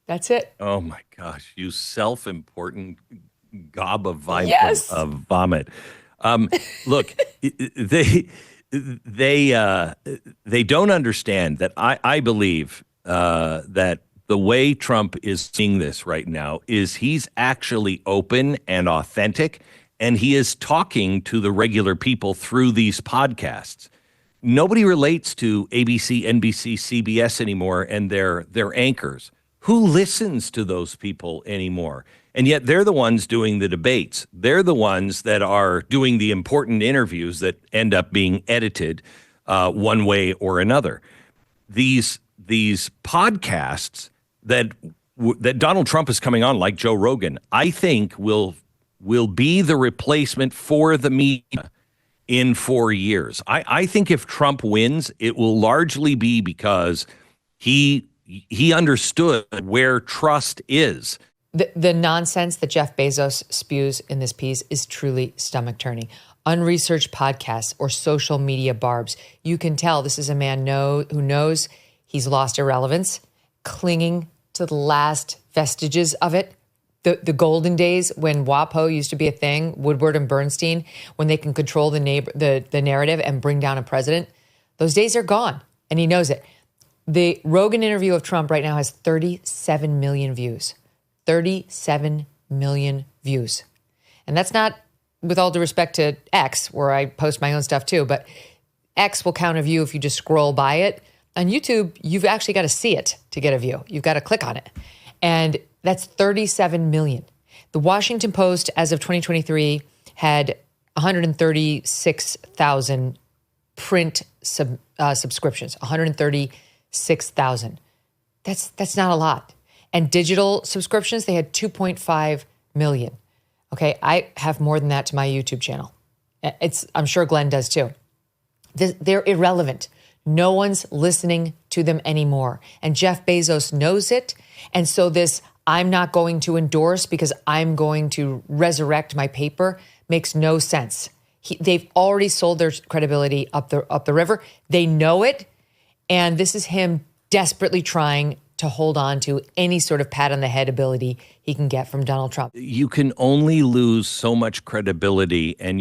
That's it. Oh my gosh, you self-important gob of vomit. Look, they don't understand that I believe that the way Trump is seeing this right now is he's actually open and authentic, and he is talking to the regular people through these podcasts. Nobody relates to ABC, NBC, CBS anymore and their anchors. Who listens to those people anymore? And yet they're the ones doing the debates. They're the ones that are doing the important interviews that end up being edited one way or another. These podcasts that Donald Trump is coming on, like Joe Rogan, I think will be the replacement for the media in 4 years. I think if Trump wins, it will largely be because he understood where trust is. The nonsense that Jeff Bezos spews in this piece is truly stomach-turning. Unresearched podcasts or social media barbs. You can tell this is a man who knows he's lost irrelevance, clinging to the last vestiges of it. The golden days when WAPO used to be a thing, Woodward and Bernstein, when they can control the narrative and bring down a president, those days are gone, and he knows it. The Rogan interview of Trump right now has 37 million views. 37 million views. And that's not, with all due respect to X, where I post my own stuff too, but X will count a view if you just scroll by it. On YouTube, you've actually got to see it to get a view. You've got to click on it. And that's 37 million. The Washington Post, as of 2023, had 136,000 print subscriptions. 136,000. That's not a lot. And digital subscriptions, they had 2.5 million. Okay, I have more than that to my YouTube channel. I'm sure Glenn does too. They're irrelevant. No one's listening to them anymore. And Jeff Bezos knows it. And so this, I'm not going to endorse because I'm going to resurrect my paper, makes no sense. They've already sold their credibility up the river. They know it. And this is him desperately trying to hold on to any sort of pat on the head ability he can get from Donald Trump. You can only lose so much credibility, and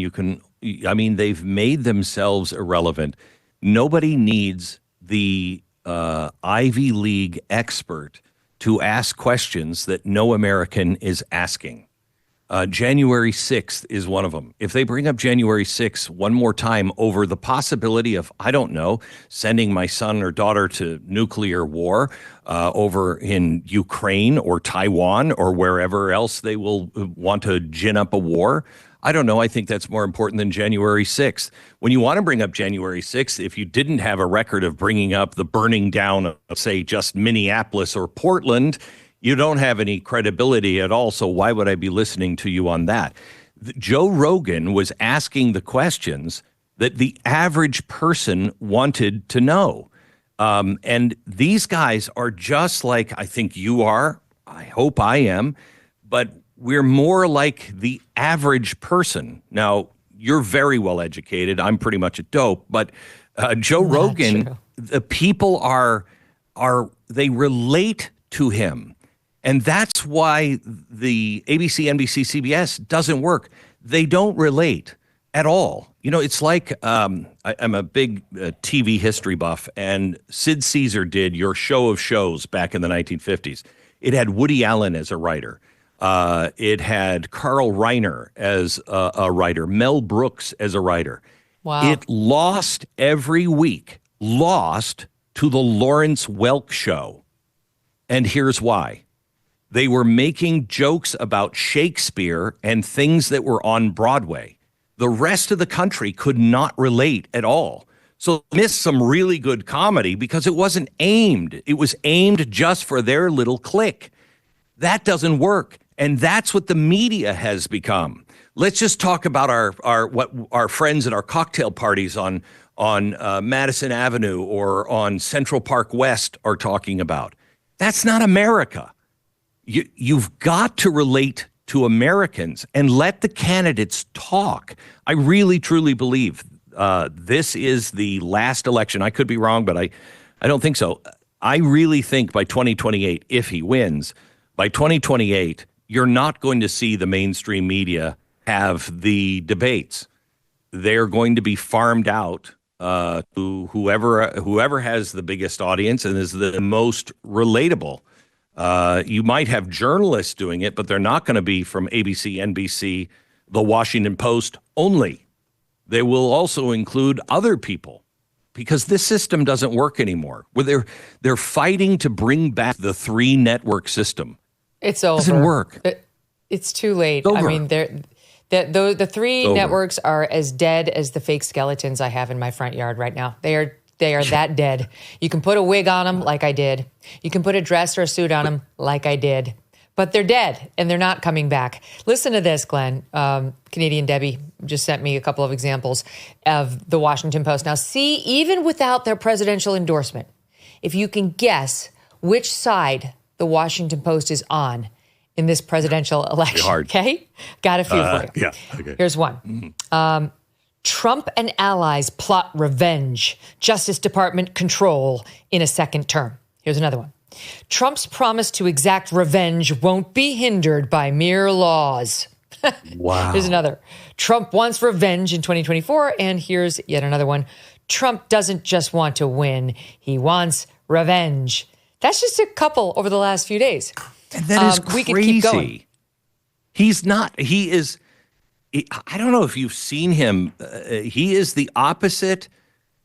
they've made themselves irrelevant. Nobody needs the Ivy League expert to ask questions that no American is asking. January 6th is one of them. If they bring up January 6th one more time over the possibility of, I don't know, sending my son or daughter to nuclear war over in Ukraine or Taiwan or wherever else they will want to gin up a war, I don't know. I think that's more important than January 6th. When you want to bring up January 6th, if you didn't have a record of bringing up the burning down of, say, just Minneapolis or Portland, you don't have any credibility at all, so why would I be listening to you on that? Joe Rogan was asking the questions that the average person wanted to know. And these guys are just like I think you are. I hope I am. But we're more like the average person. Now, you're very well educated. I'm pretty much a dope. But Joe Rogan, the people they relate to him. And that's why the ABC, NBC, CBS doesn't work. They don't relate at all. You know, it's like I'm a big TV history buff, and Sid Caesar did Your Show of Shows back in the 1950s. It had Woody Allen as a writer. It had Carl Reiner as a writer, Mel Brooks as a writer. Wow. It lost every week, lost to the Lawrence Welk Show. And here's why. They were making jokes about Shakespeare and things that were on Broadway. The rest of the country could not relate at all. So they missed some really good comedy because it wasn't aimed. It was aimed just for their little clique. That doesn't work. And that's what the media has become. Let's just talk about our friends at our cocktail parties on Madison Avenue or on Central Park West are talking about. That's not America. You've got to relate to Americans and let the candidates talk. I really, truly believe this is the last election. I could be wrong, but I don't think so. I really think by 2028, if he wins, by 2028, you're not going to see the mainstream media have the debates. They're going to be farmed out to whoever has the biggest audience and is the most relatable. You might have journalists doing it, but they're not going to be from ABC, NBC, The Washington Post only. They will also include other people because this system doesn't work anymore. Where they're fighting to bring back the 3-network system. It's over. It doesn't work. It's too late. It's over. I mean, the 3 networks are as dead as the fake skeletons I have in my front yard right now. They are that dead. You can put a wig on them like I did. You can put a dress or a suit on them like I did. But they're dead, and they're not coming back. Listen to this, Glenn. Canadian Debbie just sent me a couple of examples of the Washington Post. Now, see, even without their presidential endorsement, if you can guess which side the Washington Post is on in this presidential election, okay? Got a few for you. Yeah, okay. Here's one. Trump and allies plot revenge. Justice Department control in a second term. Here's another one. Trump's promise to exact revenge won't be hindered by mere laws. Wow. Here's another. Trump wants revenge in 2024. And here's yet another one. Trump doesn't just want to win. He wants revenge. That's just a couple over the last few days. And that is crazy. We could keep going. He's not. He is. I don't know if you've seen him. He is the opposite.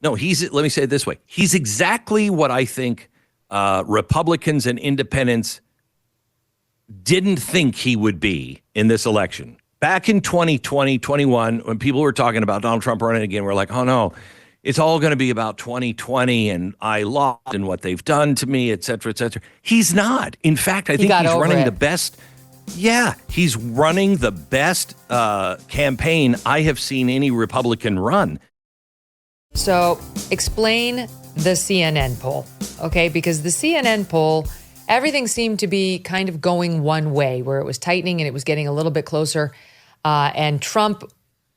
No, let me say it this way. He's exactly what I think Republicans and independents didn't think he would be in this election. Back in 2020, 21, when people were talking about Donald Trump running again, we're like, oh no, it's all going to be about 2020 and I lost and what they've done to me, et cetera, et cetera. He's not. In fact, I think he's running the best. Yeah, he's running the best campaign I have seen any Republican run. So explain the CNN poll, okay? Because the CNN poll, everything seemed to be kind of going one way, where it was tightening and it was getting a little bit closer. And Trump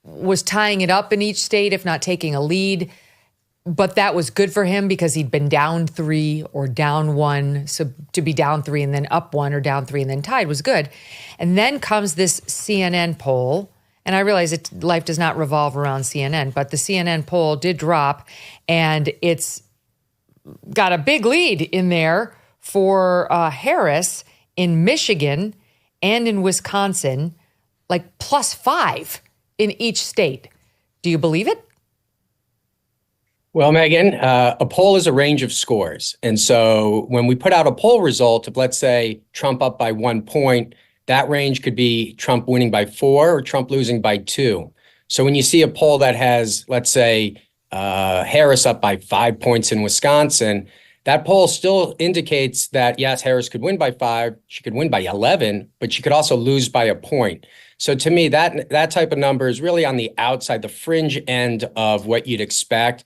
was tying it up in each state, if not taking a lead. But that was good for him because he'd been down 3 or down 1. So to be down 3 and then up 1 or down 3 and then tied was good. And then comes this CNN poll. And I realize life does not revolve around CNN, but the CNN poll did drop, and it's got a big lead in there for Harris in Michigan and in Wisconsin, like +5 in each state. Do you believe it? Well, Megyn, a poll is a range of scores. And so when we put out a poll result of, let's say, Trump up by 1 point, that range could be Trump winning by 4 or Trump losing by 2. So when you see a poll that has, let's say, Harris up by 5 points in Wisconsin, that poll still indicates that, yes, Harris could win by 5, she could win by 11, but she could also lose by a point. So to me, that type of number is really on the outside, the fringe end of what you'd expect.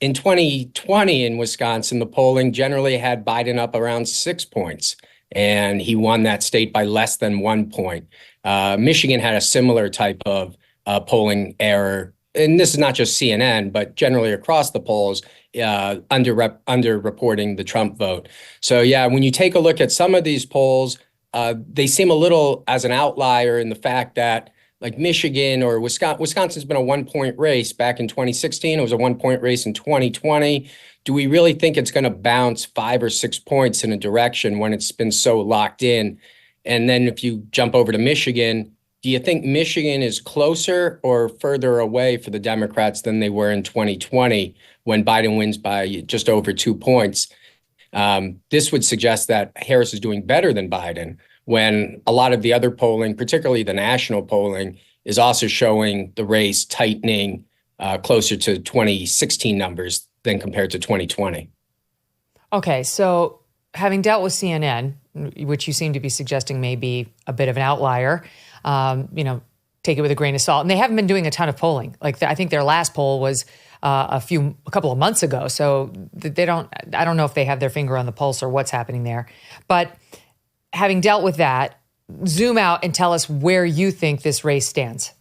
In 2020 in Wisconsin, the polling generally had Biden up around 6 points, and he won that state by less than 1 point. Michigan had a similar type of polling error. And this is not just CNN, but generally across the polls, underreporting the Trump vote. So yeah, when you take a look at some of these polls, they seem a little as an outlier in the fact that, like Michigan or Wisconsin's been a 1 point race back in 2016. It was a 1 point race in 2020. Do we really think it's going to bounce 5 or 6 points in a direction when it's been so locked in? And then if you jump over to Michigan, do you think Michigan is closer or further away for the Democrats than they were in 2020 when Biden wins by just over 2 points? This would suggest that Harris is doing better than Biden, when a lot of the other polling, particularly the national polling, is also showing the race tightening closer to 2016 numbers than compared to 2020. Okay, so having dealt with CNN, which you seem to be suggesting may be a bit of an outlier, take it with a grain of salt. And they haven't been doing a ton of polling. I think their last poll was a couple of months ago. So I don't know if they have their finger on the pulse or what's happening there. But having dealt with that, zoom out and tell us where you think this race stands.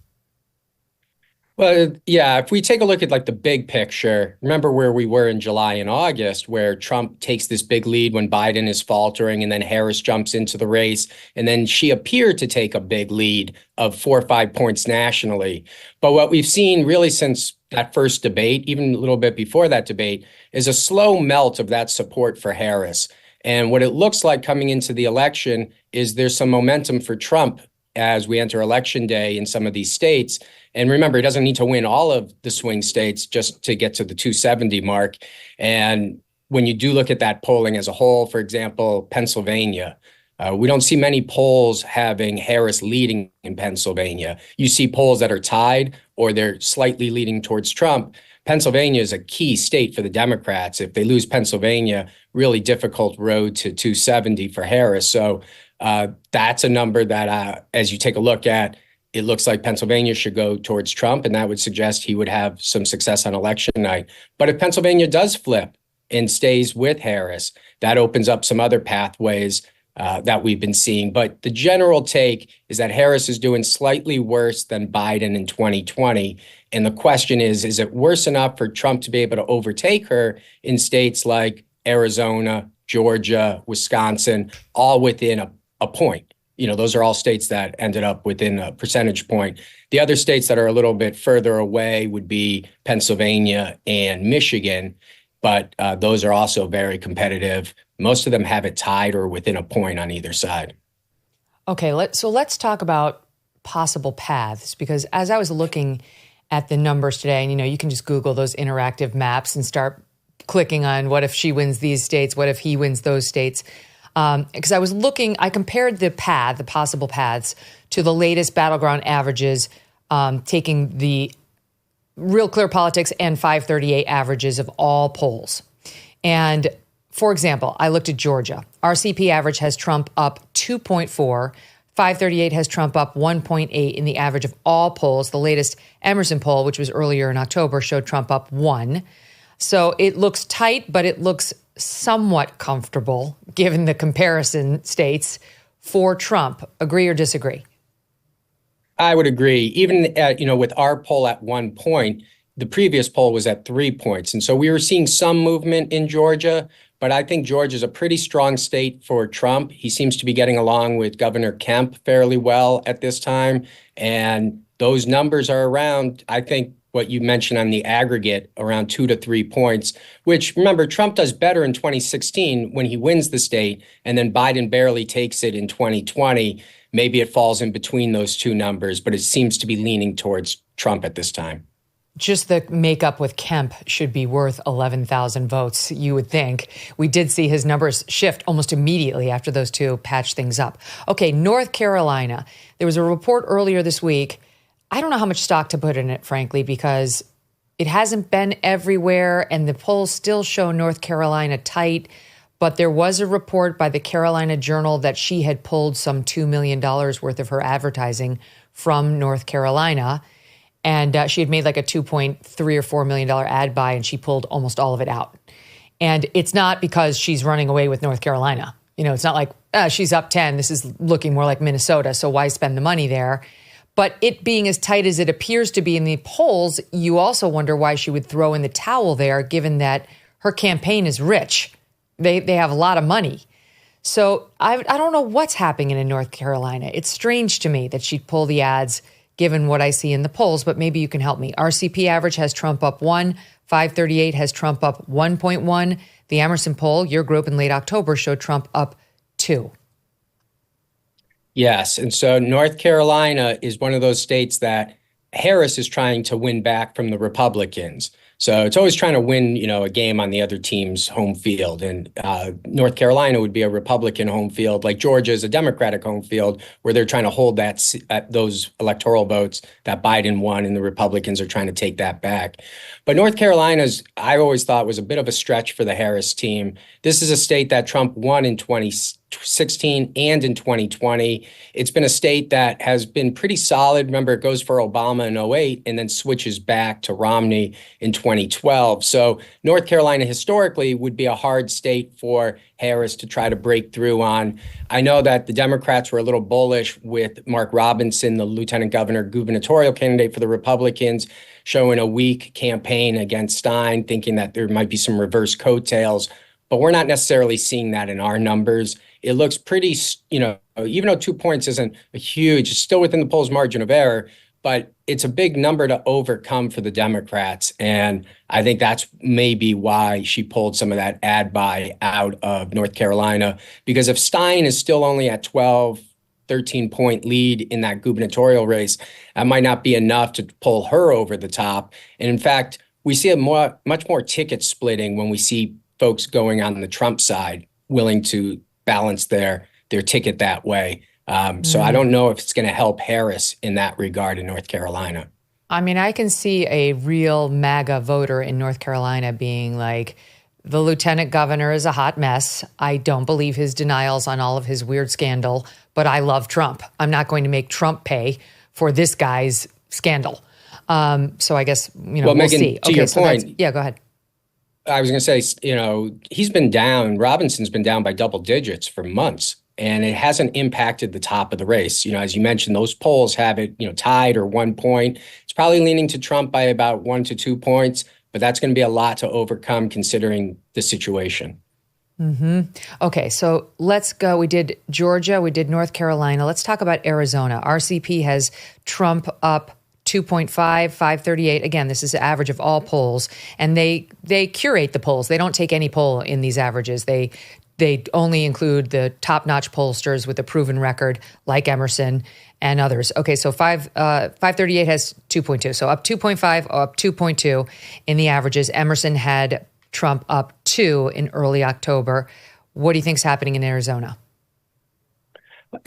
Well, yeah, if we take a look at the big picture, remember where we were in July and August, where Trump takes this big lead when Biden is faltering, and then Harris jumps into the race, and then she appeared to take a big lead of 4 or 5 points nationally. But what we've seen really since that first debate, even a little bit before that debate, is a slow melt of that support for Harris. And what it looks like coming into the election is there's some momentum for Trump as we enter election day in some of these states. And remember, he doesn't need to win all of the swing states just to get to the 270 mark. And when you do look at that polling as a whole, for example, Pennsylvania, we don't see many polls having Harris leading in Pennsylvania. You see polls that are tied or they're slightly leading towards Trump. Pennsylvania is a key state for the Democrats. If they lose Pennsylvania, really difficult road to 270 for Harris. So that's a number that, as you take a look at, it looks like Pennsylvania should go towards Trump, and that would suggest he would have some success on election night. But if Pennsylvania does flip and stays with Harris, that opens up some other pathways that we've been seeing. But the general take is that Harris is doing slightly worse than Biden in 2020. And the question is it worse enough for Trump to be able to overtake her in states like Arizona, Georgia, Wisconsin, all within a point? Those are all states that ended up within a percentage point. The other states that are a little bit further away would be Pennsylvania and Michigan, but those are also very competitive. Most of them have it tied or within a point on either side. Okay, let's talk about possible paths, because as I was looking at the numbers today, and you can just Google those interactive maps and start clicking on what if she wins these states, what if he wins those states. Because I compared the possible paths to the latest battleground averages, taking the Real Clear Politics and 538 averages of all polls. And for example, I looked at Georgia. RCP average has Trump up 2.4. 538 has Trump up 1.8 in the average of all polls. The latest Emerson poll, which was earlier in October, showed Trump up 1. So it looks tight, but it looks somewhat comfortable given the comparison states for Trump. Agree or disagree? I would agree. Even with our poll at 1 point, the previous poll was at 3 points. And so we were seeing some movement in Georgia, but I think Georgia is a pretty strong state for Trump. He seems to be getting along with Governor Kemp fairly well at this time. And those numbers are around, I think, what you mentioned on the aggregate, around 2 to 3 points, which, remember, Trump does better in 2016 when he wins the state, and then Biden barely takes it in 2020. Maybe it falls in between those two numbers, but it seems to be leaning towards Trump at this time. Just the makeup with Kemp should be worth 11,000 votes, you would think. We did see his numbers shift almost immediately after those two patched things up. Okay, North Carolina. There was a report earlier this week. I don't know how much stock to put in it, frankly, because it hasn't been everywhere, and the polls still show North Carolina tight. But there was a report by the Carolina Journal that she had pulled some $2 million worth of her advertising from North Carolina. And she had made like a $2.3 or $4 million ad buy, and she pulled almost all of it out. And it's not because she's running away with North Carolina. It's not like she's up 10. This is looking more like Minnesota, so why spend the money there? But it being as tight as it appears to be in the polls, you also wonder why she would throw in the towel there, given that her campaign is rich. They have a lot of money. So I don't know what's happening in North Carolina. It's strange to me that she'd pull the ads given what I see in the polls, but maybe you can help me. RCP average has Trump up 1. 538 has Trump up 1.1. The Emerson poll, your group in late October, showed Trump up 2. Yes. And so North Carolina is one of those states that Harris is trying to win back from the Republicans. So it's always trying to win, a game on the other team's home field. And North Carolina would be a Republican home field, like Georgia is a Democratic home field, where they're trying to hold those electoral votes that Biden won, and the Republicans are trying to take that back. But North Carolina's, I always thought, was a bit of a stretch for the Harris team. This is a state that Trump won in 2016 and in 2020. It's been a state that has been pretty solid. Remember, it goes for Obama in 2008 and then switches back to Romney in 2012. So North Carolina historically would be a hard state for Harris to try to break through on. I know that the Democrats were a little bullish with Mark Robinson, the lieutenant governor gubernatorial candidate for the Republicans, showing a weak campaign against Stein, thinking that there might be some reverse coattails. But we're not necessarily seeing that in our numbers. It looks pretty, even though 2 points isn't a huge, it's still within the polls margin of error, but it's a big number to overcome for the Democrats. And I think that's maybe why she pulled some of that ad buy out of North Carolina, because if Stein is still only at 13-point lead in that gubernatorial race, that might not be enough to pull her over the top. And in fact, we see much more ticket splitting when we see folks going on the Trump side, willing to balance their ticket that way. So I don't know if it's going to help Harris in that regard in North Carolina. I mean, I can see a real MAGA voter in North Carolina being like, the lieutenant governor is a hot mess. I don't believe his denials on all of his weird scandal, but I love Trump. I'm not going to make Trump pay for this guy's scandal. So I guess, we'll Megyn, see. To your point, yeah, go ahead. I was going to say, he's been down. Robinson's been down by double digits for months, and it hasn't impacted the top of the race. As you mentioned, those polls have it, tied or 1 point. It's probably leaning to Trump by about 1 to 2 points, but that's going to be a lot to overcome considering the situation. Mm-hmm. Okay, so let's go. We did Georgia, we did North Carolina. Let's talk about Arizona. RCP has Trump up 2.5, 538. Again, this is the average of all polls, and they curate the polls. They don't take any poll in these averages. They only include the top-notch pollsters with a proven record, like Emerson and others. Okay, so 538 has 2.2, so up 2.5, up 2.2 in the averages. Emerson had Trump up 2 in early October. What do you think's happening in Arizona?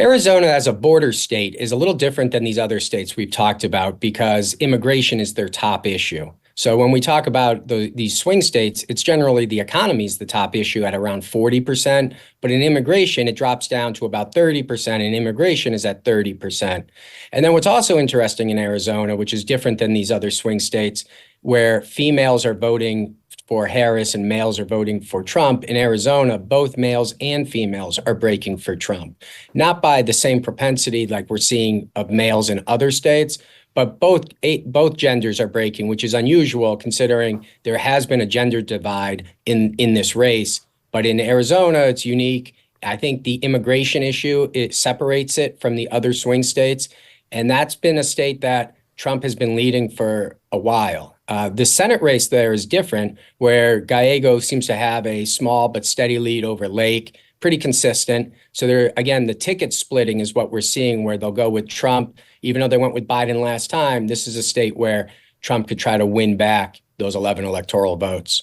Arizona, as a border state, is a little different than these other states we've talked about because immigration is their top issue. So when we talk about these swing states, it's generally the economy is the top issue at around 40%. But in immigration, it drops down to about 30%, and immigration is at 30%. And then what's also interesting in Arizona, which is different than these other swing states, where females are voting for Harris and males are voting for Trump. In Arizona, both males and females are breaking for Trump, not by the same propensity like we're seeing of males in other states, but both genders are breaking, which is unusual considering there has been a gender divide in this race. But in Arizona, it's unique. I think the immigration issue, it separates it from the other swing states. And that's been a state that Trump has been leading for a while. The Senate race there is different, where Gallego seems to have a small but steady lead over Lake, pretty consistent. So there, again, the ticket splitting is what we're seeing, where they'll go with Trump. Even though they went with Biden last time, this is a state where Trump could try to win back those 11 electoral votes.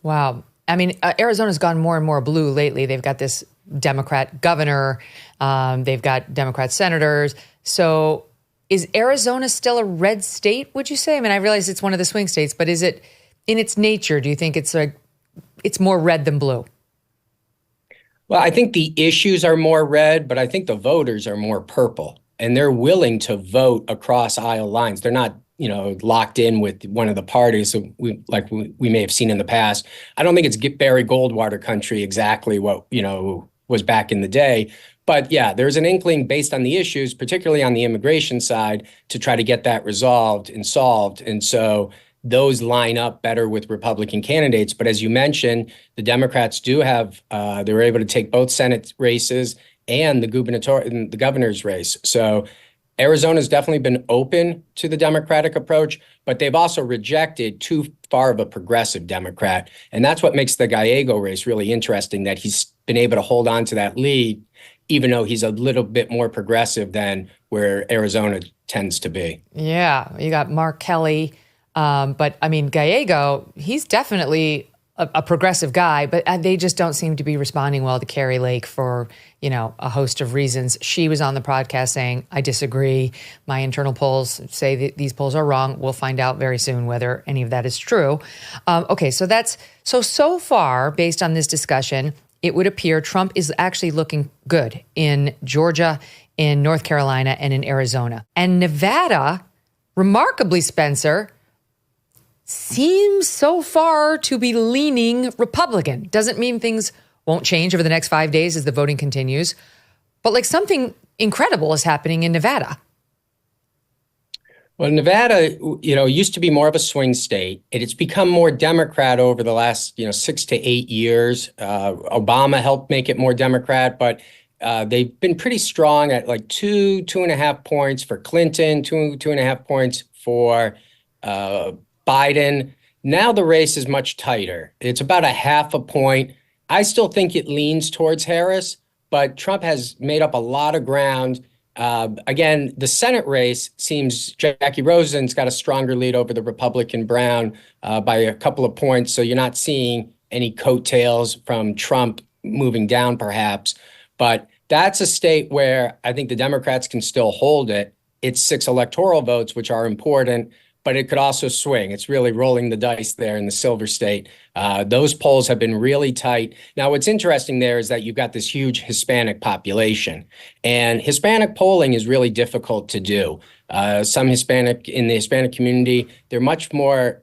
Wow. I mean, Arizona's gone more and more blue lately. They've got this Democrat governor. They've got Democrat senators. So is Arizona still a red state, would you say? I mean, I realize it's one of the swing states, but is it in its nature, do you think it's more red than blue? Well, I think the issues are more red, but I think the voters are more purple, and they're willing to vote across aisle lines. They're not, locked in with one of the parties we may have seen in the past. I don't think it's Barry Goldwater country exactly what, was back in the day. But yeah, there's an inkling based on the issues, particularly on the immigration side, to try to get that resolved and solved. And so those line up better with Republican candidates. But as you mentioned, the Democrats do have, they were able to take both Senate races and the governor's race. So Arizona's definitely been open to the Democratic approach, but they've also rejected too far of a progressive Democrat. And that's what makes the Gallego race really interesting, that he's been able to hold on to that lead, even though he's a little bit more progressive than where Arizona tends to be. Yeah, you got Mark Kelly. But I mean, Gallego, he's definitely a progressive guy, but they just don't seem to be responding well to Carrie Lake for, a host of reasons. She was on the podcast saying, I disagree. My internal polls say that these polls are wrong. We'll find out very soon whether any of that is true. Okay, so far, based on this discussion, it would appear Trump is actually looking good in Georgia, in North Carolina, and in Arizona. And Nevada, remarkably, Spencer, seems so far to be leaning Republican. Doesn't mean things won't change over the next 5 days as the voting continues, but something incredible is happening in Nevada. Well, Nevada, used to be more of a swing state. It's become more Democrat over the last, 6 to 8 years. Obama helped make it more Democrat, but they've been pretty strong at 2.5 points for Clinton, 2.5 points for Biden. Now the race is much tighter. It's about 0.5 point. I still think it leans towards Harris, but Trump has made up a lot of ground. Again, the Senate race seems Jackie Rosen's got a stronger lead over the Republican Brown by a couple of points. So you're not seeing any coattails from Trump moving down, perhaps. But that's a state where I think the Democrats can still hold it. It's 6 electoral votes, which are important, but it could also swing. It's really rolling the dice there in the Silver State. Those polls have been really tight. Now, what's interesting there is that you've got this huge Hispanic population, and Hispanic polling is really difficult to do. Some Hispanic in the Hispanic community, they're much more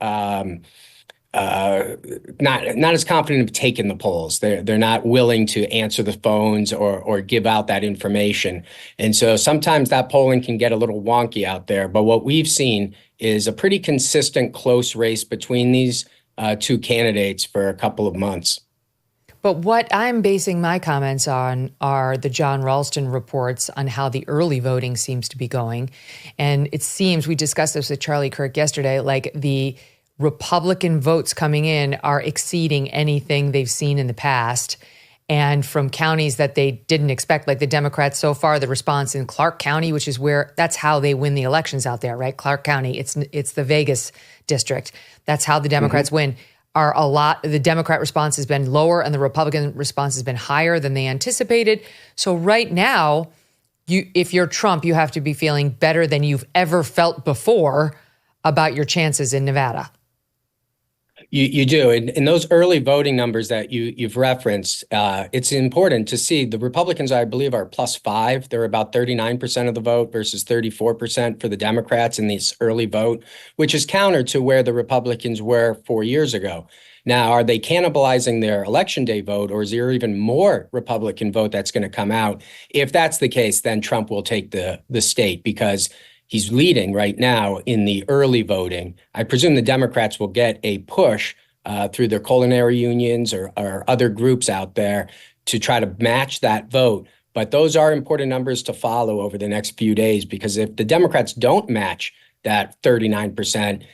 not as confident of taking the polls. They're not willing to answer the phones or give out that information. And so sometimes that polling can get a little wonky out there. But what we've seen is a pretty consistent close race between these two candidates for a couple of months. But what I'm basing my comments on are the John Ralston reports on how the early voting seems to be going. And it seems, we discussed this with Charlie Kirk yesterday, the Republican votes coming in are exceeding anything they've seen in the past. And from counties that they didn't expect, like the Democrats so far, the response in Clark County, which is that's how they win the elections out there, right? Clark County, it's the Vegas district. That's how the Democrats win. The Democrat response has been lower and the Republican response has been higher than they anticipated. So right now, if you're Trump, you have to be feeling better than you've ever felt before about your chances in Nevada. You do. In those early voting numbers that you've referenced, it's important to see the Republicans, I believe, are +5. They're about 39% of the vote versus 34% for the Democrats in this early vote, which is counter to where the Republicans were 4 years ago. Now, are they cannibalizing their election day vote, or is there even more Republican vote that's going to come out? If that's the case, then Trump will take the state because he's leading right now in the early voting. I presume the Democrats will get a push through their culinary unions or other groups out there to try to match that vote. But those are important numbers to follow over the next few days, because if the Democrats don't match that 39%,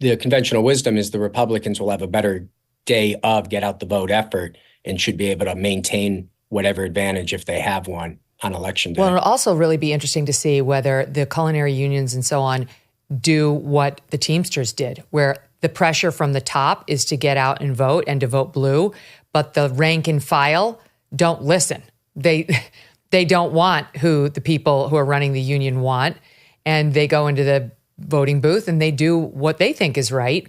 the conventional wisdom is the Republicans will have a better day of get out the vote effort and should be able to maintain whatever advantage if they have one on election day. Well, it'll also really be interesting to see whether the culinary unions and so on do what the Teamsters did, where the pressure from the top is to get out and vote and to vote blue, but the rank and file don't listen. They don't want who the people who are running the union want, and they go into the voting booth and they do what they think is right.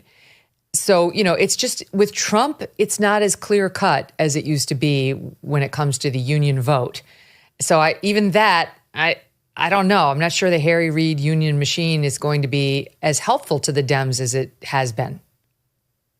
So, it's just with Trump, it's not as clear cut as it used to be when it comes to the union vote. So I don't know. I'm not sure the Harry Reid union machine is going to be as helpful to the Dems as it has been.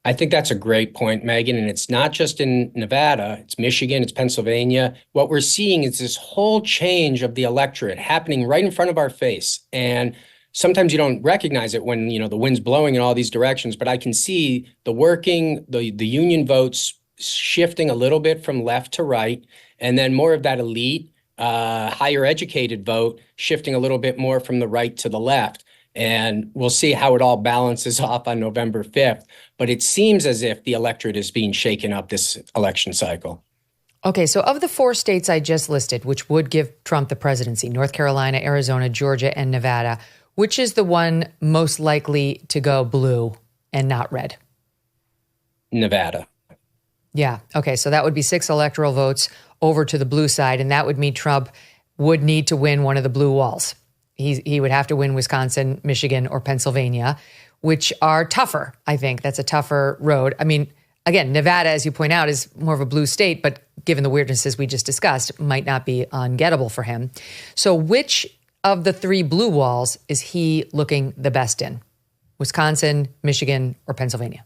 I think that's a great point, Megyn. And it's not just in Nevada, it's Michigan, it's Pennsylvania. What we're seeing is this whole change of the electorate happening right in front of our face. And sometimes you don't recognize it when, the wind's blowing in all these directions, but I can see the union votes shifting a little bit from left to right, and then more of that elite, higher educated vote shifting a little bit more from the right to the left. And we'll see how it all balances off on November 5th. But it seems as if the electorate is being shaken up this election cycle. Okay, so of the 4 states I just listed, which would give Trump the presidency, North Carolina, Arizona, Georgia, and Nevada, which is the one most likely to go blue and not red? Nevada. Yeah. Okay, so that would be 6 electoral votes over to the blue side, and that would mean Trump would need to win one of the blue walls. He would have to win Wisconsin, Michigan, or Pennsylvania, which are tougher, I think. That's a tougher road. I mean, again, Nevada, as you point out, is more of a blue state, but given the weirdnesses we just discussed, might not be ungettable for him. So which of the 3 blue walls is he looking the best in? Wisconsin, Michigan, or Pennsylvania?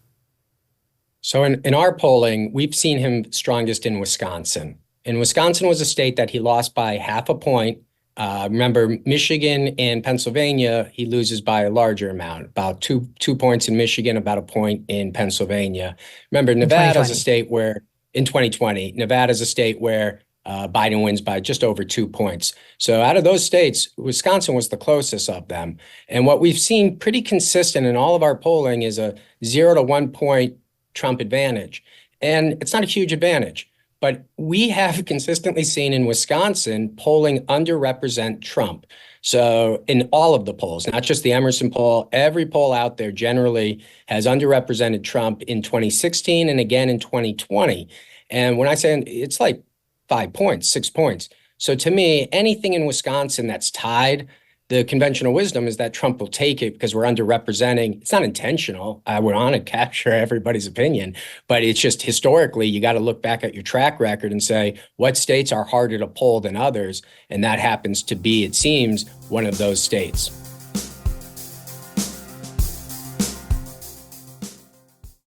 So in our polling, we've seen him strongest in Wisconsin. And Wisconsin was a state that he lost by half a point. Remember, Michigan and Pennsylvania, he loses by a larger amount, about two points in Michigan, about a point in Pennsylvania. Remember, Nevada is a state where, in 2020, Nevada is a state where Biden wins by just over 2 points. So out of those states, Wisconsin was the closest of them. And what we've seen pretty consistent in all of our polling is a 0 to 1 point Trump advantage. And it's not a huge advantage. But we have consistently seen in Wisconsin polling underrepresent Trump. So in all of the polls, not just the Emerson poll, every poll out there generally has underrepresented Trump in 2016 and again in 2020. And when I say it's like 5 points, 6 points. So to me, anything in Wisconsin that's tied, the conventional wisdom is that Trump will take it because we're underrepresenting. It's not intentional. I would want to capture everybody's opinion, but it's just historically, you got to look back at your track record and say, what states are harder to poll than others? And that happens to be, it seems, one of those states.